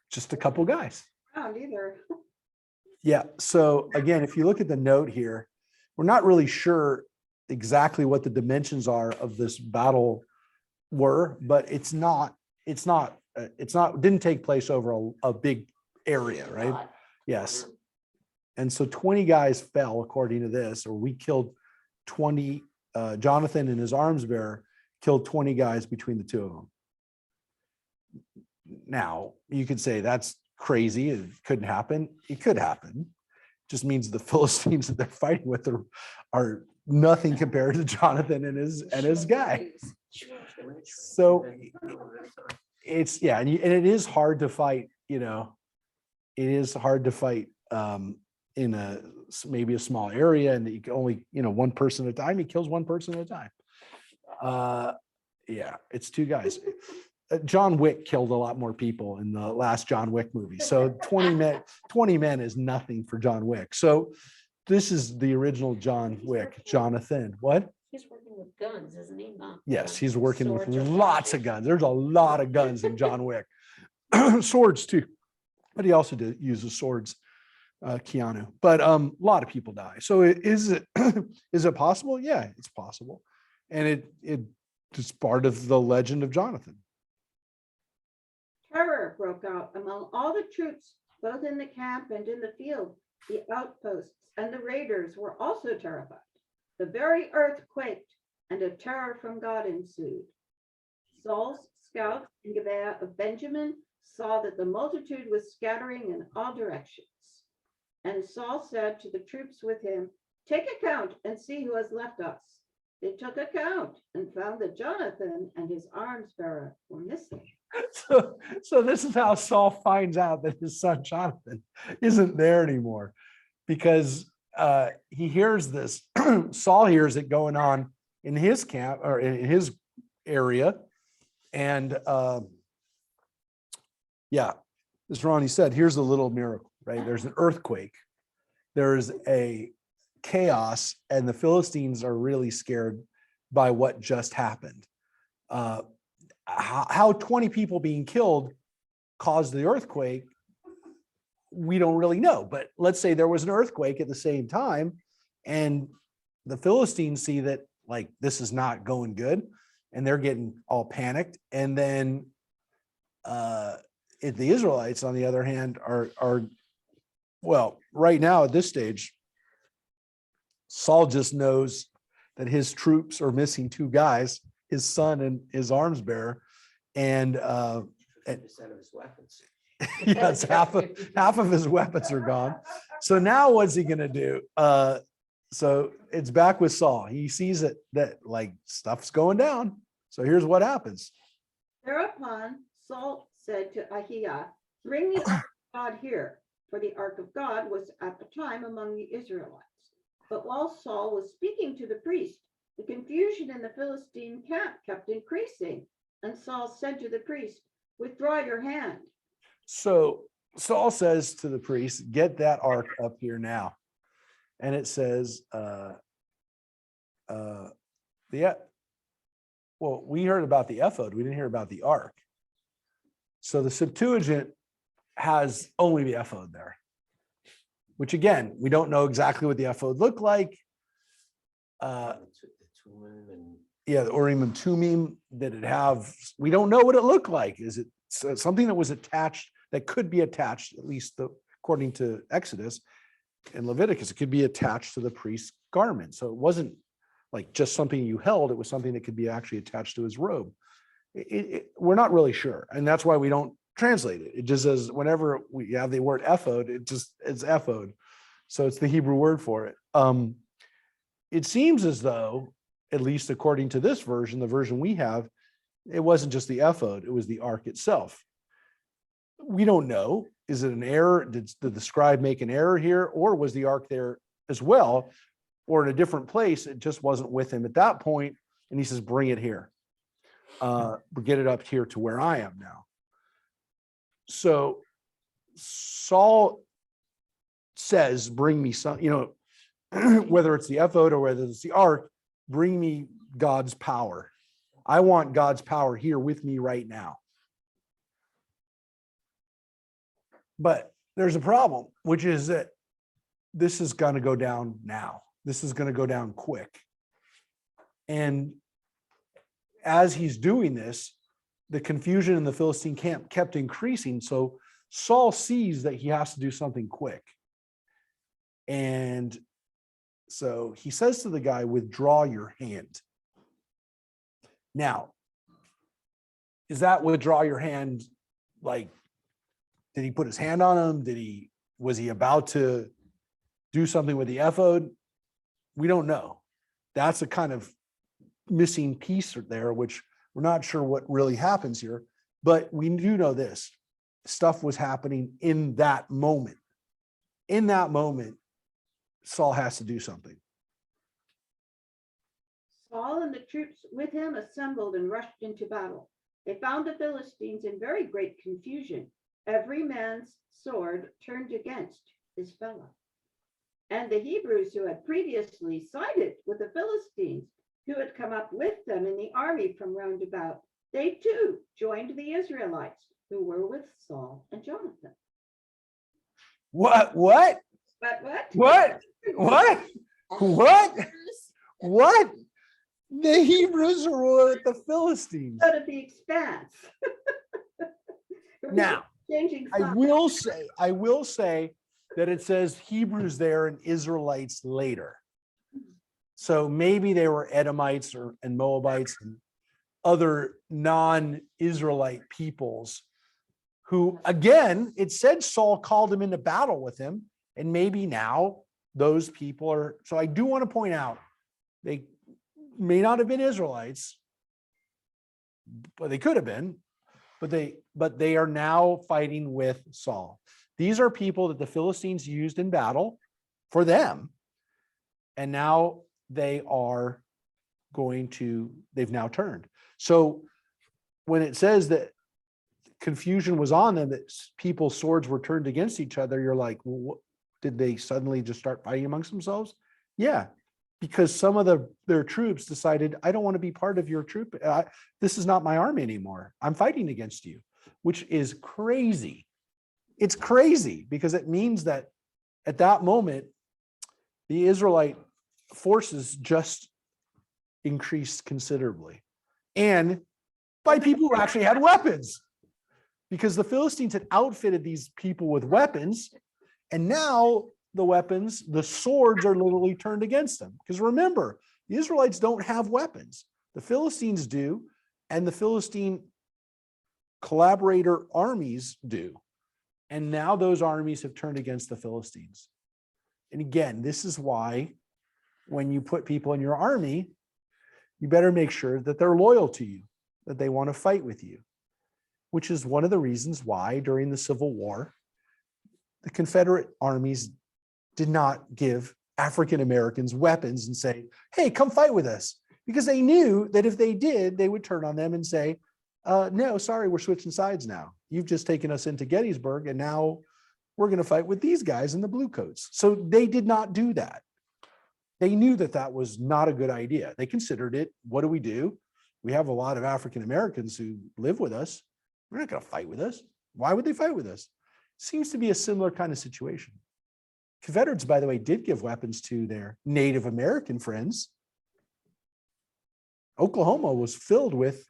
Just a couple guys. Not either. Yeah. So again, if you look at the note here, we're not really sure exactly what the dimensions are of this battle were, but didn't take place over a big area, right? Yes. And so 20 guys fell according to this, or we killed 20, Jonathan and his arms bearer killed 20 guys between the two of them. Now, you could say that's crazy. It couldn't happen. It could happen. Just means the Philistines that they're fighting with are nothing compared to Jonathan and his guy. So it's, yeah, and it is hard to fight, it is hard to fight in maybe a small area, and you can only, one person at a time. He kills one person at a time. Yeah, it's two guys. John Wick killed a lot more people in the last John Wick movie. So 20 men is nothing for John Wick. So this is the original John Wick, Jonathan. What? He's working with guns, isn't he? Not Yes, he's working with swords or lots of guns. There's a lot of guns in John Wick. Swords too. But he also uses swords, Keanu. But a lot of people die. So is it possible? Yeah, it's possible. And it's part of the legend of Jonathan. Terror broke out among all the troops, both in the camp and in the field. The outposts and the raiders were also terrified. The very earth quaked, and a terror from God ensued. Saul's scouts in Gibeah of Benjamin saw that the multitude was scattering in all directions. And Saul said to the troops with him, "Take account and see who has left us." They took account and found that Jonathan and his arms bearer were missing. So this is how Saul finds out that his son Jonathan isn't there anymore, because he hears this. Saul hears it going on in his camp or in his area, and yeah, as Ronnie said, here's a little miracle, right? There's an earthquake, there's a chaos, and the Philistines are really scared by what just happened. How 20 people being killed caused the earthquake, we don't really know. But let's say there was an earthquake at the same time, and the Philistines see that like this is not going good, and they're getting all panicked. And then the Israelites, on the other hand, are well, right now at this stage, Saul just knows that his troops are missing two guys, his son and his arms bearer, and 50% of his weapons. yes, half of his weapons are gone. So now what's he gonna do? So it's back with Saul. He sees that like stuff's going down. So here's what happens. Thereupon Saul said to Ahiah, "Bring the ark of God here," for the ark of God was at the time among the Israelites. But while Saul was speaking to the priest, the confusion in the Philistine camp kept increasing. And Saul said to the priest, "Withdraw your hand." So Saul says to the priest, "Get that ark up here now." And it says, well, we heard about the ephod. We didn't hear about the ark. So the Septuagint has only the ephod there, which again, we don't know exactly what the ephod looked like. Yeah, the Urim and Tumim, did it have, we don't know what it looked like. Is it something that was attached, that could be attached, at least according to Exodus and Leviticus, it could be attached to the priest's garment. So it wasn't like just something you held, it was something that could be actually attached to his robe. We're not really sure. And that's why we don't translate it. It just says, whenever we have the word ephod, it's ephod. So it's the Hebrew word for it. It seems as though, at least according to this version, the version we have, it wasn't just the ephod, it was the ark itself. We don't know. Is it an error? Did the scribe make an error here? Or was the ark there as well? Or in a different place? It just wasn't with him at that point. And he says, bring it here. Get it up here to where I am now. So Saul says, bring me some, whether it's the ephod or whether it's the ark, bring me God's power. I want God's power here with me right now. But there's a problem, which is that this is going to go down now. This is going to go down quick. And as he's doing this, the confusion in the Philistine camp kept increasing. So Saul sees that he has to do something quick. And so he says to the guy, withdraw your hand. Now, is that withdraw your hand? Like, did he put his hand on him? Was he about to do something with the ephod? We don't know. That's a kind of missing piece there, which we're not sure what really happens here, but we do know this. Stuff was happening in that moment. In that moment, Saul has to do something. Saul and the troops with him assembled and rushed into battle. They found the Philistines in very great confusion, every man's sword turned against his fellow. And the Hebrews who had previously sided with the Philistines, who had come up with them in the army from round about, they too joined the Israelites who were with Saul and Jonathan. What? But What? The Hebrews are with the Philistines. Out of the expanse. Now, Changing I will say that it says Hebrews there and Israelites later. So maybe they were Edomites and Moabites and other non-Israelite peoples who, again, it said Saul called him into battle with him. And maybe now those people are, so I do want to point out, they may not have been Israelites, but they could have been, but they are now fighting with Saul. These are people that the Philistines used in battle for them. And now they've now turned. So when it says that confusion was on them, that people's swords were turned against each other, you're like, well, did they suddenly just start fighting amongst themselves? Yeah, because some of their troops decided, I don't want to be part of your troop. This is not my army anymore. I'm fighting against you, which is crazy. It's crazy because it means that at that moment, the Israelite forces just increased considerably, and by people who actually had weapons, because the Philistines had outfitted these people with weapons, and now the swords are literally turned against them. Because remember, the Israelites don't have weapons. The Philistines do, and the Philistine collaborator armies do. And now those armies have turned against the Philistines. And again, this is why when you put people in your army, you better make sure that they're loyal to you, that they want to fight with you, which is one of the reasons why during the Civil War, the Confederate armies did not give African Americans weapons and say, hey, come fight with us. Because they knew that if they did, they would turn on them and say, no, sorry, we're switching sides now. You've just taken us into Gettysburg, and now we're going to fight with these guys in the blue coats. So they did not do that. They knew that that was not a good idea. They considered it, what do? We have a lot of African Americans who live with us. They're not going to fight with us. Why would they fight with us? Seems to be a similar kind of situation. Confederates, by the way, did give weapons to their Native American friends. Oklahoma was filled with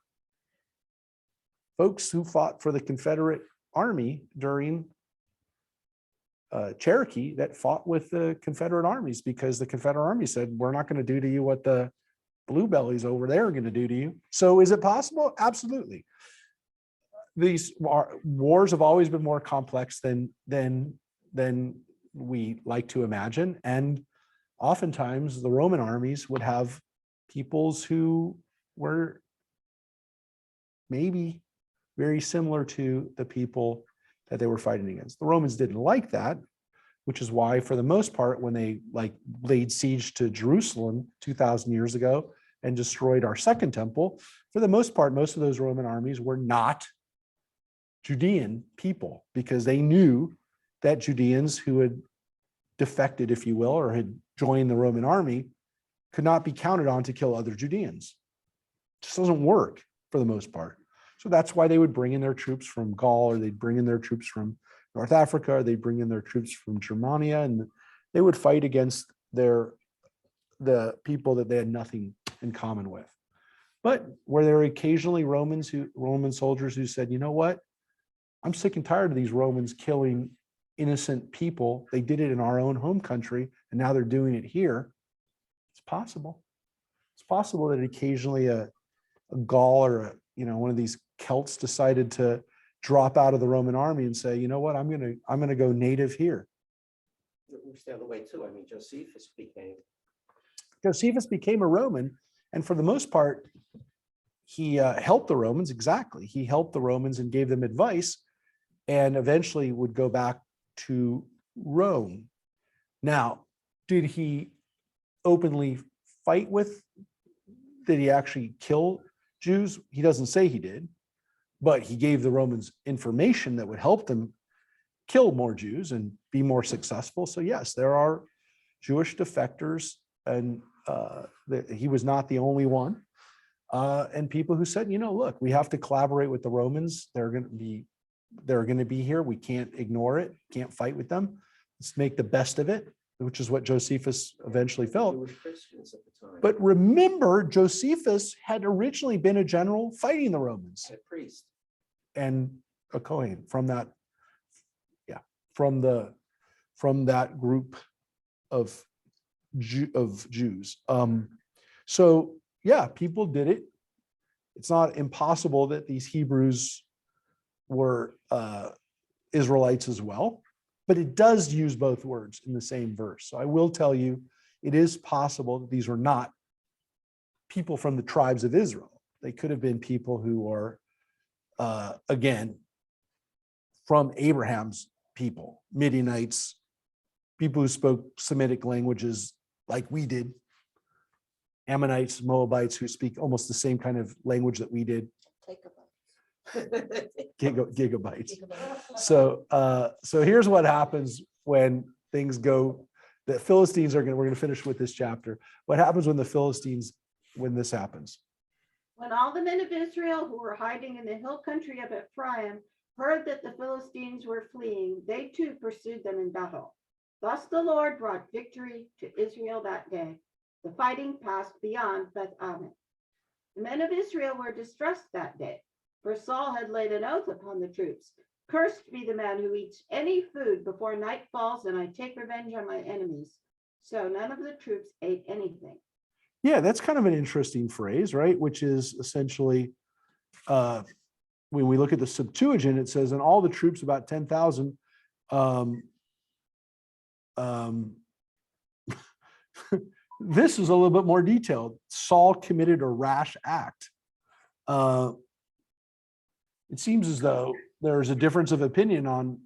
folks who fought for the Confederate Army during Cherokee that fought with the Confederate armies, because the Confederate Army said, we're not going to do to you what the blue bellies over there are going to do to you. So is it possible? Absolutely. These wars have always been more complex than we like to imagine. And oftentimes the Roman armies would have peoples who were maybe very similar to the people that they were fighting against. The Romans didn't like that, which is why, for the most part, when they laid siege to Jerusalem 2,000 years ago and destroyed our second temple, for the most part, most of those Roman armies were not Judean people, because they knew that Judeans who had defected, if you will, or had joined the Roman army could not be counted on to kill other Judeans. It just doesn't work for the most part. So that's why they would bring in their troops from Gaul, or they'd bring in their troops from North Africa, or they'd bring in their troops from Germania, and they would fight against the people that they had nothing in common with. But were there occasionally Roman soldiers who said, you know what? I'm sick and tired of these Romans killing innocent people. They did it in our own home country, and now they're doing it here. It's possible. It's possible that occasionally a Gaul or one of these Celts decided to drop out of the Roman army and say, you know what, I'm gonna go native here. It was the other way too. I mean, Josephus became a Roman, and for the most part, he helped the Romans. Exactly, he helped the Romans and gave them advice, and eventually would go back to Rome. Now, did he openly fight with? Did he actually kill Jews? He doesn't say he did, but he gave the Romans information that would help them kill more Jews and be more successful. So yes, there are Jewish defectors, and he was not the only one. And people who said, look, we have to collaborate with the Romans. They're going to be here. We can't ignore it. Can't fight with them. Let's make the best of it, which is what Josephus eventually felt. Jewish Christians at the time. But remember, Josephus had originally been a general fighting the Romans. A priest. And a Kohen from that group of Jews. So yeah, people did it. It's not impossible that these Hebrews were Israelites as well, but it does use both words in the same verse. So I will tell you, it is possible that these were not people from the tribes of Israel. They could have been people who are again, from Abraham's people, Midianites, people who spoke Semitic languages like we did, Ammonites, Moabites, who speak almost the same kind of language that we did. Gigabytes. So here's what happens when things go. The Philistines we're going to finish with this chapter. What happens when this happens? When all the men of Israel who were hiding in the hill country of Ephraim heard that the Philistines were fleeing, they too pursued them in battle. Thus the Lord brought victory to Israel that day. The fighting passed beyond Beth Aven. The men of Israel were distressed that day, for Saul had laid an oath upon the troops. Cursed be the man who eats any food before night falls, and I take revenge on my enemies. So none of the troops ate anything. Yeah, that's kind of an interesting phrase, right? Which is essentially, when we look at the Septuagint, it says, and all the troops, about 10,000, this is a little bit more detailed. Saul committed a rash act. It seems as though there's a difference of opinion on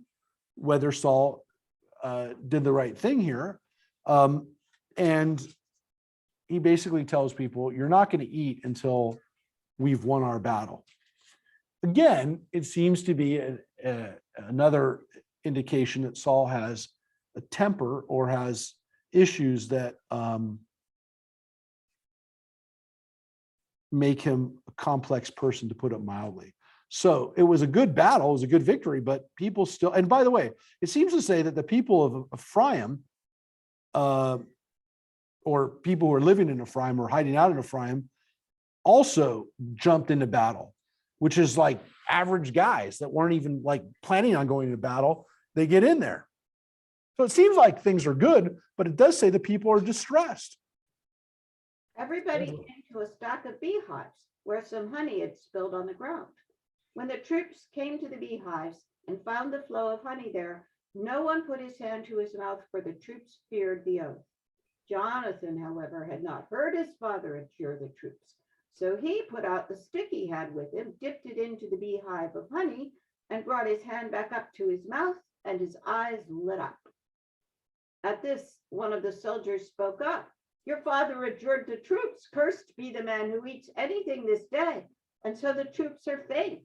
whether Saul did the right thing here. And he basically tells people, you're not going to eat until we've won our battle. Again, it seems to be another indication that Saul has a temper or has issues that make him a complex person, to put it mildly. So it was a good battle, it was a good victory, but people still, and by the way, it seems to say that the people of Ephraim, or people who are living in Ephraim or hiding out in Ephraim, also jumped into battle, which is like average guys that weren't even like planning on going to battle. They get in there. So it seems like things are good, but it does say the people are distressed. Everybody came to a stack of beehives where some honey had spilled on the ground. When the troops came to the beehives and found the flow of honey there, no one put his hand to his mouth, for the troops feared the oath. Jonathan, however, had not heard his father adjure the troops. So he put out the stick he had with him, dipped it into the beehive of honey, and brought his hand back up to his mouth, and his eyes lit up. At this, one of the soldiers spoke up. Your father adjured the troops, cursed be the man who eats anything this day, and so the troops are faint.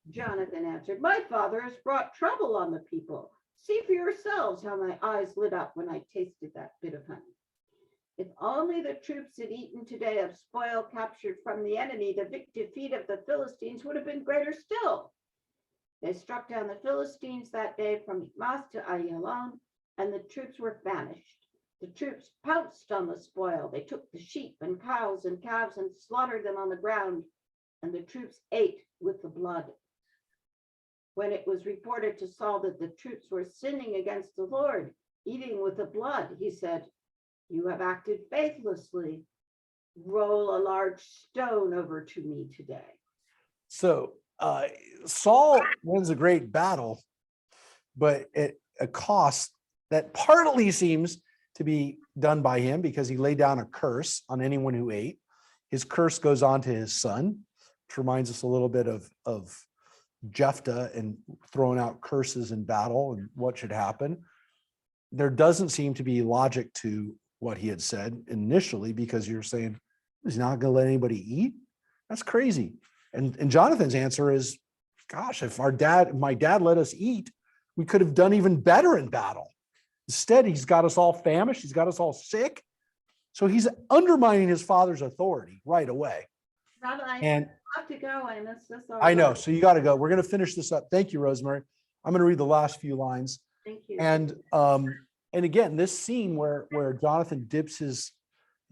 Jonathan answered, my father has brought trouble on the people. See for yourselves how my eyes lit up when I tasted that bit of honey. If only the troops had eaten today of spoil captured from the enemy, the defeat of the Philistines would have been greater still. They struck down the Philistines that day from Michmash to Ayalon, and the troops were famished. The troops pounced on the spoil. They took the sheep and cows and calves and slaughtered them on the ground, and the troops ate with the blood. When it was reported to Saul that the troops were sinning against the Lord, eating with the blood, he said, you have acted faithlessly. Roll a large stone over to me today. So Saul wins a great battle, but at a cost that partly seems to be done by him because he laid down a curse on anyone who ate. His curse goes on to his son, which reminds us a little bit of Jephthah and throwing out curses in battle and what should happen. There doesn't seem to be logic to what he had said initially, because you're saying he's not going to let anybody eat. That's crazy. And Jonathan's answer is, gosh, if my dad let us eat, we could have done even better in battle. Instead, he's got us all famished. He's got us all sick. So he's undermining his father's authority right away. Rabbi, And I have to go. I missed this. I know. So you got to go. We're going to finish this up. Thank you, Rosemary. I'm going to read the last few lines. Thank you. And again, this scene where Jonathan dips his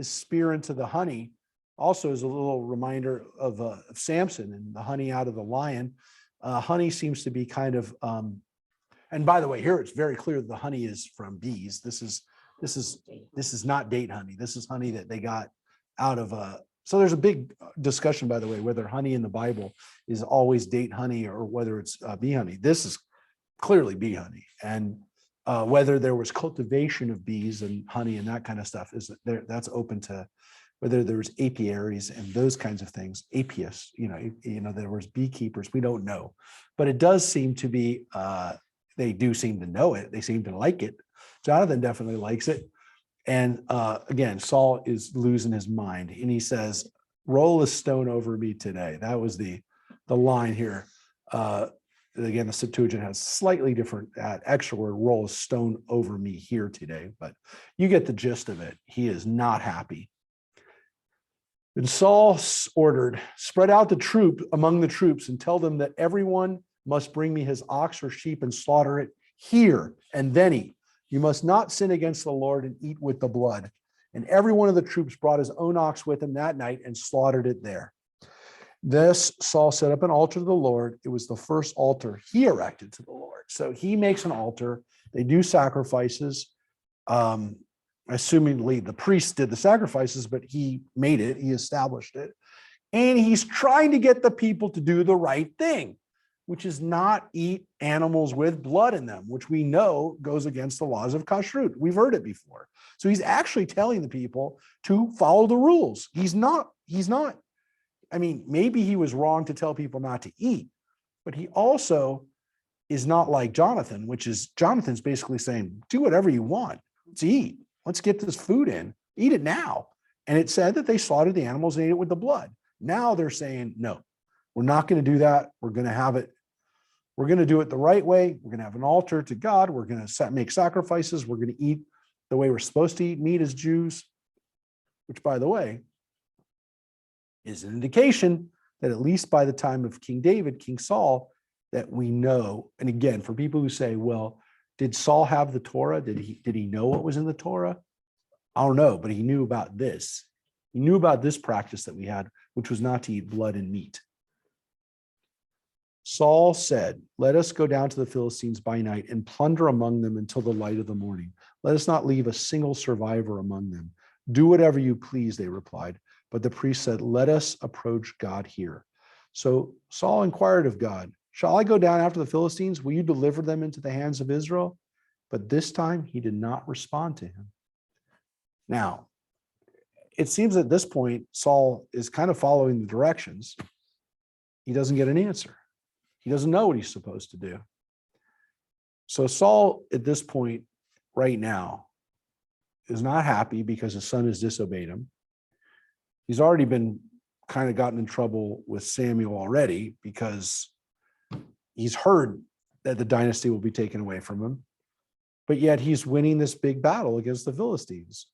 spear into the honey also is a little reminder of Samson and the honey out of the lion. Honey seems to be kind of, and by the way, here it's very clear that the honey is from bees. This is not date honey. This is honey that they got out of so there's a big discussion, by the way, whether honey in the Bible is always date honey or whether it's bee honey. This is clearly bee honey, and whether there was cultivation of bees and honey and that kind of stuff is there. That's open to whether there was apiaries and those kinds of things. Apius, there was beekeepers. We don't know, but it does seem to be. They do seem to know it. They seem to like it. Jonathan definitely likes it. And again, Saul is losing his mind, and he says, "Roll a stone over me today." That was the line here. Again, the Septuagint has slightly different extra word, roll a stone over me here today, but you get the gist of it. He is not happy. And Saul ordered, spread out the troop among the troops and tell them that everyone must bring me his ox or sheep and slaughter it here and then eat. You must not sin against the Lord and eat with the blood. And every one of the troops brought his own ox with him that night and slaughtered it there. This Saul set up an altar to the Lord. It was the first altar he erected to the Lord. So he makes an altar. They do sacrifices. Assumingly the priests did the sacrifices, but he made it. He established it. And he's trying to get the people to do the right thing, which is not eat animals with blood in them, which we know goes against the laws of kashrut. We've heard it before. So he's actually telling the people to follow the rules. He's not. I mean, maybe he was wrong to tell people not to eat, but he also is not like Jonathan, which is Jonathan's basically saying, do whatever you want. Let's eat. Let's get this food in. Eat it now. And it said that they slaughtered the animals and ate it with the blood. Now they're saying, no, we're not going to do that. We're going to have it. We're going to do it the right way. We're going to have an altar to God. We're going to make sacrifices. We're going to eat the way we're supposed to eat meat as Jews, which, by the way, is an indication that at least by the time of King David, King Saul, that we know. And again, for people who say, well, did Saul have the Torah? Did he know what was in the Torah? I don't know, but he knew about this. He knew about this practice that we had, which was not to eat blood and meat. Saul said, let us go down to the Philistines by night and plunder among them until the light of the morning. Let us not leave a single survivor among them. Do whatever you please, they replied. But the priest said, let us approach God here. So Saul inquired of God, shall I go down after the Philistines? Will you deliver them into the hands of Israel? But this time he did not respond to him. Now, it seems at this point, Saul is kind of following the directions. He doesn't get an answer. He doesn't know what he's supposed to do. So Saul, at this point, right now, is not happy because his son has disobeyed him. He's already been kind of gotten in trouble with Samuel already because he's heard that the dynasty will be taken away from him. But yet he's winning this big battle against the Philistines.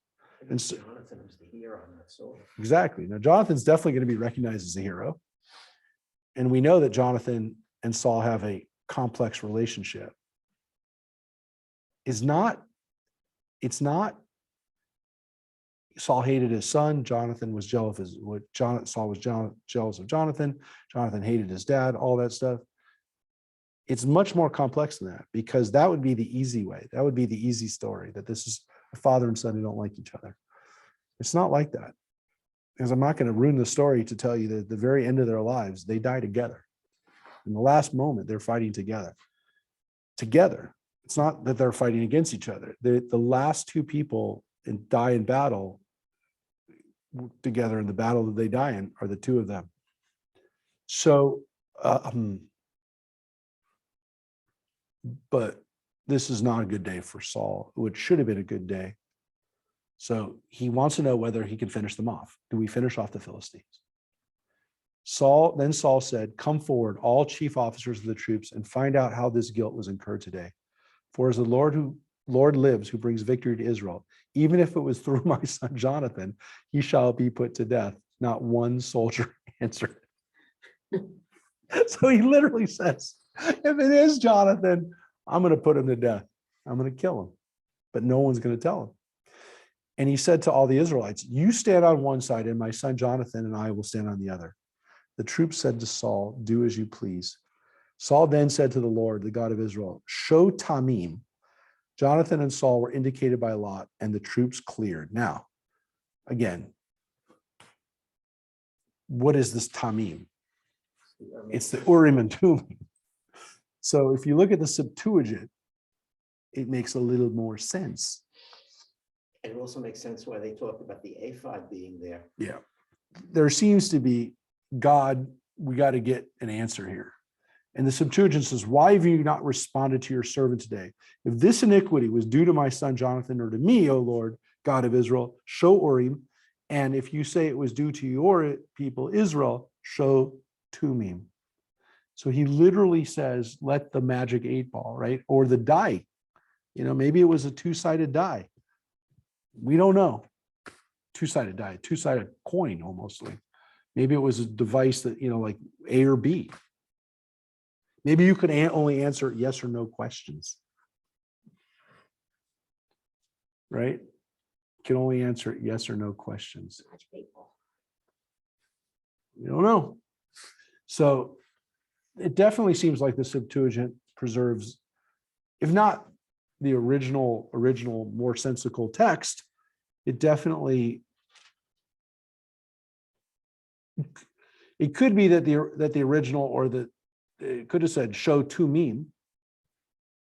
And so, Jonathan was the hero on that sword. exactly. Now, Jonathan's definitely going to be recognized as a hero. And we know that Jonathan and Saul have a complex relationship. It's not Saul hated his son. Jonathan was jealous of Saul was jealous of Jonathan. Jonathan hated his dad, all that stuff. It's much more complex than that, because that would be the easy way. That would be the easy story, that this is a father and son who don't like each other. It's not like that, because I'm not going to ruin the story to tell you that at the very end of their lives, they die together. In the last moment, they're fighting together. It's not that they're fighting against each other. The last two people die in battle together, in the battle that they die in, are the two of them. So, but this is not a good day for Saul, which should have been a good day. So he wants to know whether he can finish them off. Do we finish off the Philistines? Then Saul said, "Come forward, all chief officers of the troops, and find out how this guilt was incurred today. For as the Lord lives, who brings victory to Israel, even if it was through my son Jonathan, he shall be put to death." Not one soldier answered. So he literally says, if it is Jonathan, I'm going to put him to death. I'm going to kill him. But no one's going to tell him. And he said to all the Israelites, "You stand on one side, and my son Jonathan and I will stand on the other." The troops said to Saul, "Do as you please." Saul then said to the Lord, the God of Israel, "Show Tamim." Jonathan and Saul were indicated by lot, and the troops cleared. Now, again, what is this Tamim? It's the Urim and Thummim. So if you look at the Septuagint, it makes a little more sense. It also makes sense why they talk about the ephod being there. Yeah. There seems to be, God, we got to get an answer here. And the Septuagint says, "Why have you not responded to your servant today? If this iniquity was due to my son Jonathan or to me, O Lord, God of Israel, show Urim. And if you say it was due to your people, Israel, show Thummim." So he literally says, let the magic 8-ball, right? Or the die. Maybe it was a two-sided die. We don't know. Two-sided die, two-sided coin almost. Like maybe it was a device that, like A or B. Maybe you could only answer yes or no questions. Right? You can only answer yes or no questions. You don't know. So it definitely seems like the Septuagint preserves, if not the original more sensical text, it definitely, it could be that the original, or it could have said show Thummim,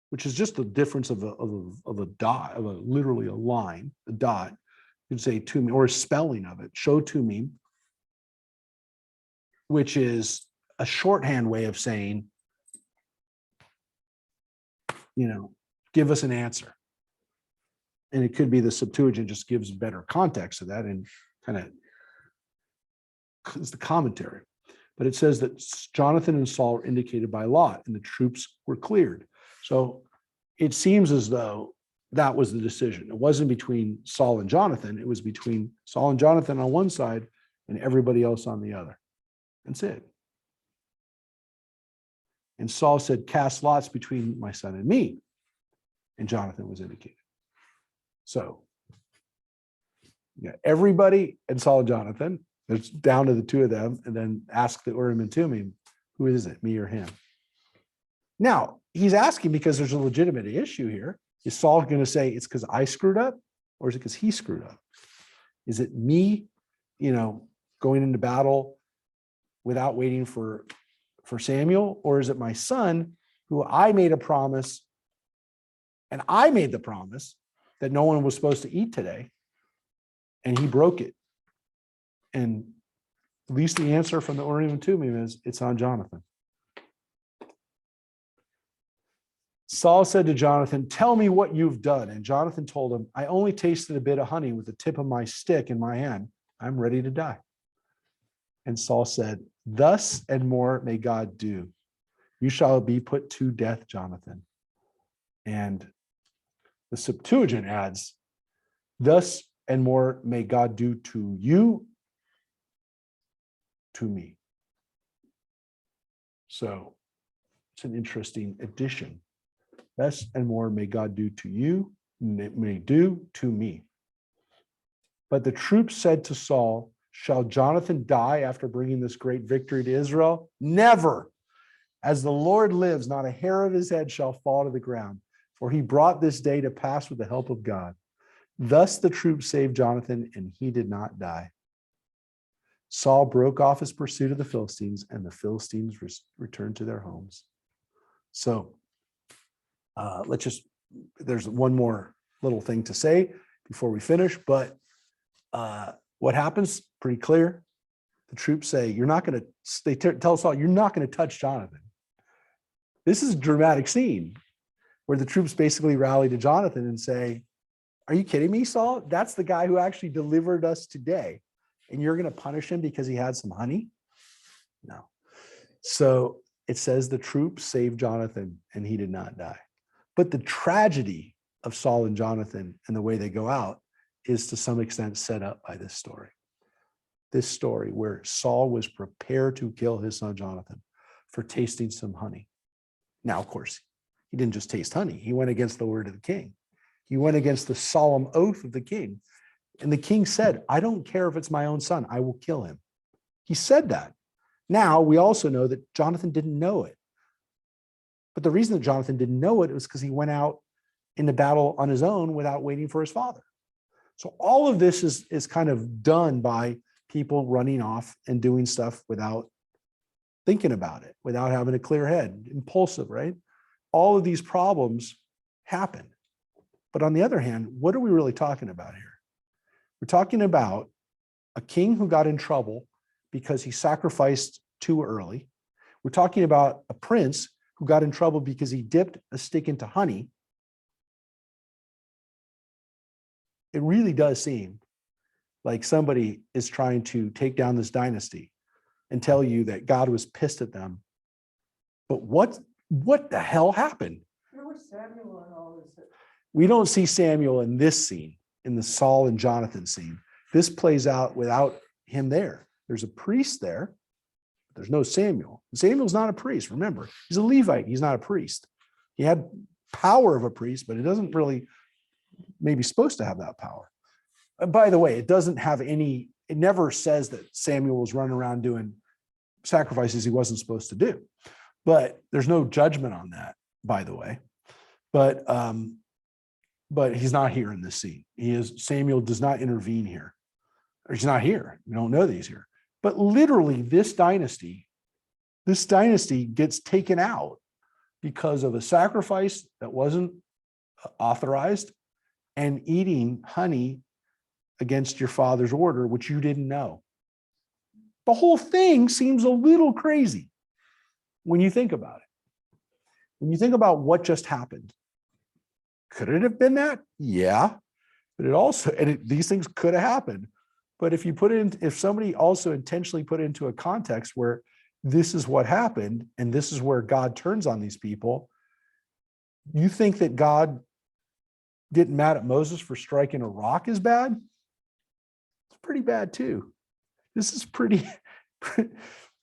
which is just the difference of a dot, literally a line, a dot. You could say Thummim, or a spelling of it, show Thummim, which is a shorthand way of saying, give us an answer. And it could be the Septuagint just gives better context to that and kind of it's the commentary. But it says that Jonathan and Saul were indicated by lot, and the troops were cleared. So it seems as though that was the decision. It wasn't between Saul and Jonathan. It was between Saul and Jonathan on one side and everybody else on the other. That's it. And Saul said, "Cast lots between my son and me." And Jonathan was indicated. So, everybody and Saul and Jonathan, it's down to the two of them, and then ask the Urim and Thummim, who is it, me or him? Now, he's asking because there's a legitimate issue here. Is Saul going to say it's because I screwed up, or is it because he screwed up? Is it me, going into battle without waiting for Samuel, or is it my son who I made a promise, and I made the promise that no one was supposed to eat today, and he broke it? And at least the answer from the Urim and Thummim is it's on Jonathan. Saul said to Jonathan, tell me what you've done. And Jonathan told him, I only tasted a bit of honey with the tip of my stick in my hand. I'm ready to die. And Saul said, thus and more may God do. You shall be put to death, Jonathan. And the Septuagint adds, thus and more may God do to you, to me. So it's an interesting addition. Thus and more may God do to you, may do to me. But the troops said to Saul, shall Jonathan die after bringing this great victory to Israel? Never. As the Lord lives, not a hair of his head shall fall to the ground, for he brought this day to pass with the help of God. Thus the troops saved Jonathan, and he did not die. Saul broke off his pursuit of the Philistines, and the Philistines returned to their homes. So there's one more little thing to say before we finish, but what happens? Pretty clear. The troops say, they tell Saul, you're not going to touch Jonathan. This is a dramatic scene where the troops basically rally to Jonathan and say, are you kidding me, Saul? That's the guy who actually delivered us today. And you're going to punish him because he had some honey? No. So it says the troops saved Jonathan and he did not die. But the tragedy of Saul and Jonathan and the way they go out is to some extent set up by this story. This story where Saul was prepared to kill his son Jonathan for tasting some honey. Now, of course, he didn't just taste honey. He went against the word of the king. He went against the solemn oath of the king. And the king said, I don't care if it's my own son, I will kill him. He said that. Now, we also know that Jonathan didn't know it. But the reason that Jonathan didn't know it was because he went out into battle on his own without waiting for his father. So all of this is kind of done by people running off and doing stuff without thinking about it, without having a clear head, impulsive, right? All of these problems happen. But on the other hand, what are we really talking about here? We're talking about a king who got in trouble because he sacrificed too early. We're talking about a prince who got in trouble because he dipped a stick into honey. It really does seem like somebody is trying to take down this dynasty and tell you that God was pissed at them. But what the hell happened? Where was Samuel and all this? We don't see Samuel in this scene, in the Saul and Jonathan scene. This plays out without him there. There's a priest there, but there's no Samuel. Samuel's not a priest, remember. He's a Levite, he's not a priest. He had power of a priest, but it doesn't really maybe supposed to have that power. By the way, it doesn't have any, it never says that Samuel was running around doing sacrifices he wasn't supposed to do. But there's no judgment on that, by the way. But he's not here in this scene. Samuel does not intervene here. Or he's not here. We don't know that he's here. But literally, this dynasty gets taken out because of a sacrifice that wasn't authorized and eating honey against your father's order, which you didn't know. The whole thing seems a little crazy when you think about it. When you think about what just happened, could it have been that? Yeah, but it also, these things could have happened. But if somebody also intentionally put it into a context where this is what happened and this is where God turns on these people, you think that God getting mad at Moses for striking a rock is bad? It's pretty bad too. This is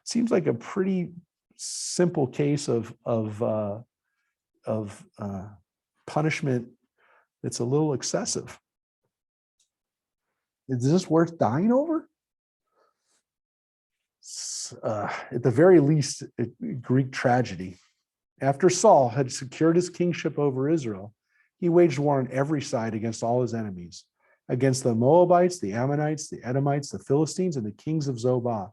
seems like a pretty simple case of punishment that's a little excessive. Is this worth dying over? At the very least, a Greek tragedy. After Saul had secured his kingship over Israel, he waged war on every side against all his enemies, against the Moabites, the Ammonites, the Edomites, the Philistines, and the kings of Zobah.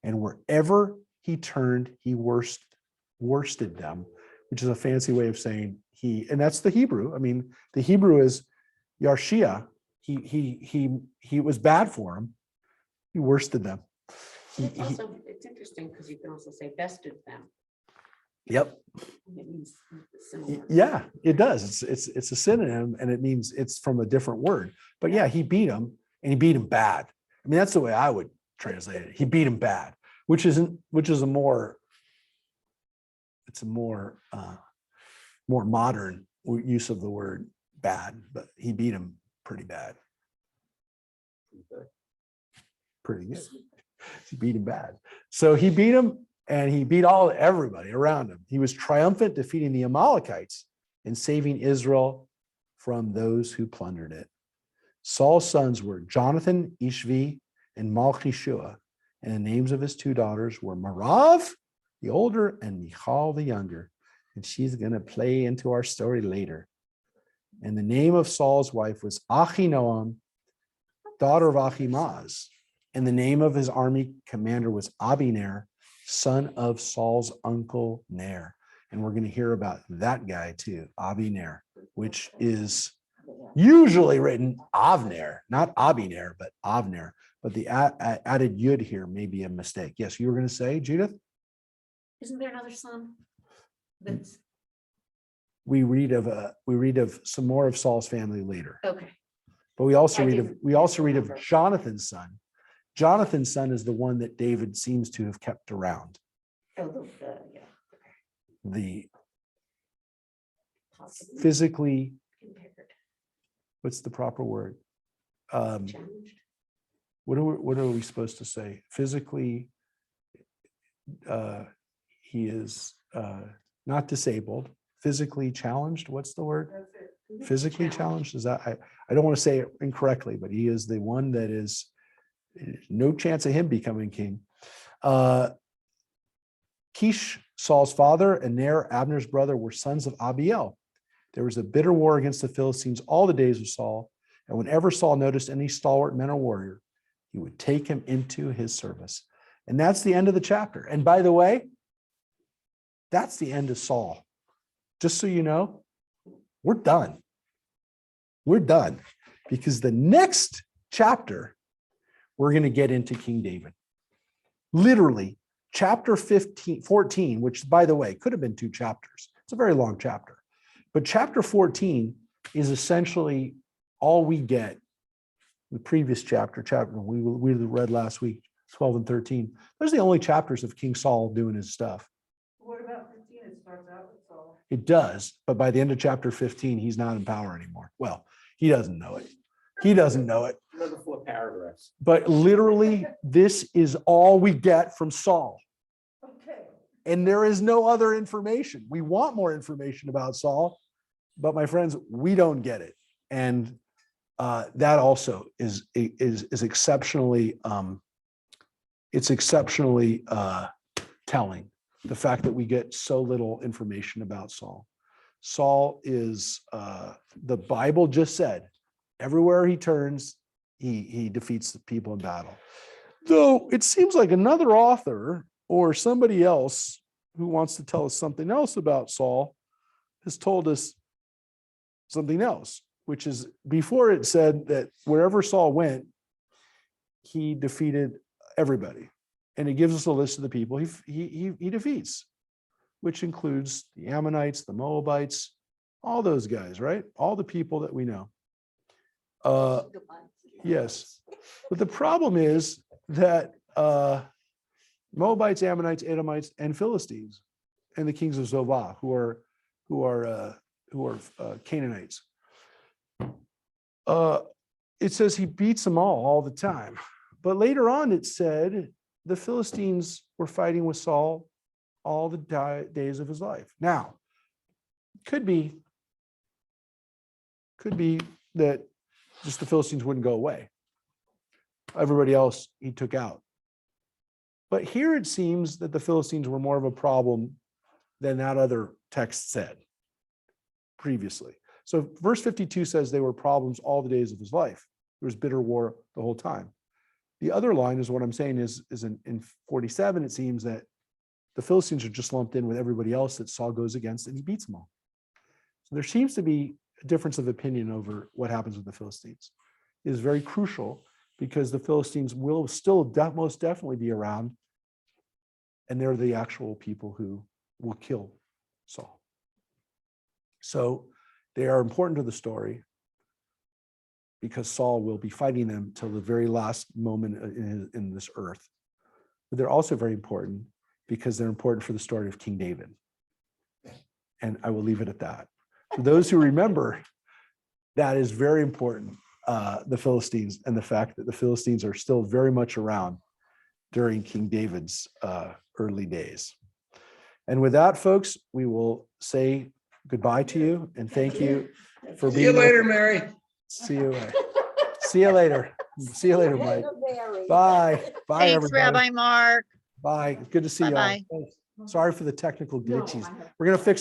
And wherever he turned, he worsted them, which is a fancy way of saying and that's the Hebrew. I mean, the Hebrew is Yarshia. He was bad for him. He worsted them. It's interesting because you can also say bested them. Yep. It means similar. Yeah, it does. It's a synonym and it means it's from a different word. But yeah, he beat him and he beat him bad. I mean, that's the way I would translate it. He beat him bad, which is a more more modern use of the word bad, but he beat him pretty bad. Pretty good. He beat him bad. So he beat him and he beat everybody around him. He was triumphant, defeating the Amalekites and saving Israel from those who plundered it. Saul's sons were Jonathan, Ishvi, and Malchishua, and the names of his two daughters were Merav, the older, and Michal, the younger. And she's going to play into our story later. And the name of Saul's wife was Ahinoam, daughter of Ahimaaz. And the name of his army commander was Abiner, son of Saul's uncle Ner. And we're going to hear about that guy too, Abiner, which is usually written Avner, not Abiner, but Avner. But the added yud here may be a mistake. Yes, you were going to say, Judith? Isn't there another son? That's We read of some more of Saul's family later. okay. But we also I read didn't of remember. Jonathan's son. Jonathan's son is the one that David seems to have kept around. Oh, yeah. The Possibly physically, impaired, what's the proper word? challenged. What are we supposed to say? Physically, he is not disabled, physically challenged. What's the word? Physically challenged? Is that I don't want to say it incorrectly, but he is the one that is no chance of him becoming king. Kish, Saul's father, and Ner, Abner's brother, were sons of Abiel. There was a bitter war against the Philistines all the days of Saul, and whenever Saul noticed any stalwart man or warrior, he would take him into his service. And that's the end of the chapter. And by the way, that's the end of Saul. Just so you know, we're done. We're done because the next chapter, we're going to get into King David. Literally, chapter 14, which by the way, could have been 2 chapters. It's a very long chapter. But chapter 14 is essentially all we get. The previous chapter we read last week, 12 and 13. Those are the only chapters of King Saul doing his stuff. What about 15? It starts out with Saul. It does, but by the end of chapter 15, he's not in power anymore. Well, he doesn't know it. He doesn't know it. Another 4 paragraphs. But literally, this is all we get from Saul. Okay. And there is no other information. We want more information about Saul, but my friends, we don't get it. And that also is exceptionally, it's exceptionally telling, the fact that we get so little information about Saul. Saul is, the Bible just said, everywhere he turns, he defeats the people in battle. Though it seems like another author or somebody else who wants to tell us something else about Saul has told us something else, which is before it said that wherever Saul went, he defeated everybody. And it gives us a list of the people he defeats, which includes the Ammonites, the Moabites, all those guys, right? All the people that we know. Yes. But the problem is that Moabites, Ammonites, Edomites, and Philistines, and the kings of Zobah, who are Canaanites. It says he beats them all the time. But later on, it said the Philistines were fighting with Saul all the days of his life. Now, could be that just the Philistines wouldn't go away. Everybody else he took out. But here it seems that the Philistines were more of a problem than that other text said previously. So verse 52 says they were problems all the days of his life. There was bitter war the whole time. The other line is what I'm saying is in 47, it seems that the Philistines are just lumped in with everybody else that Saul goes against and he beats them all. So there seems to be a difference of opinion over what happens with the Philistines. It is very crucial because the Philistines will still most definitely be around, and they're the actual people who will kill Saul. So they are important to the story because Saul will be fighting them till the very last moment in this earth. But they're also very important because they're important for the story of King David. And I will leave it at that. For those who remember, that is very important, the Philistines, and the fact that the Philistines are still very much around during King David's early days. And with that, folks, we will say goodbye to you and thank you for See you being later, with- Mary. See you later. See you later. See you later, Mike. Bye. Bye, Thanks, everybody. Rabbi Mark. Bye. Good to see you all. Bye-bye. Sorry for the technical glitches. We're going to fix them.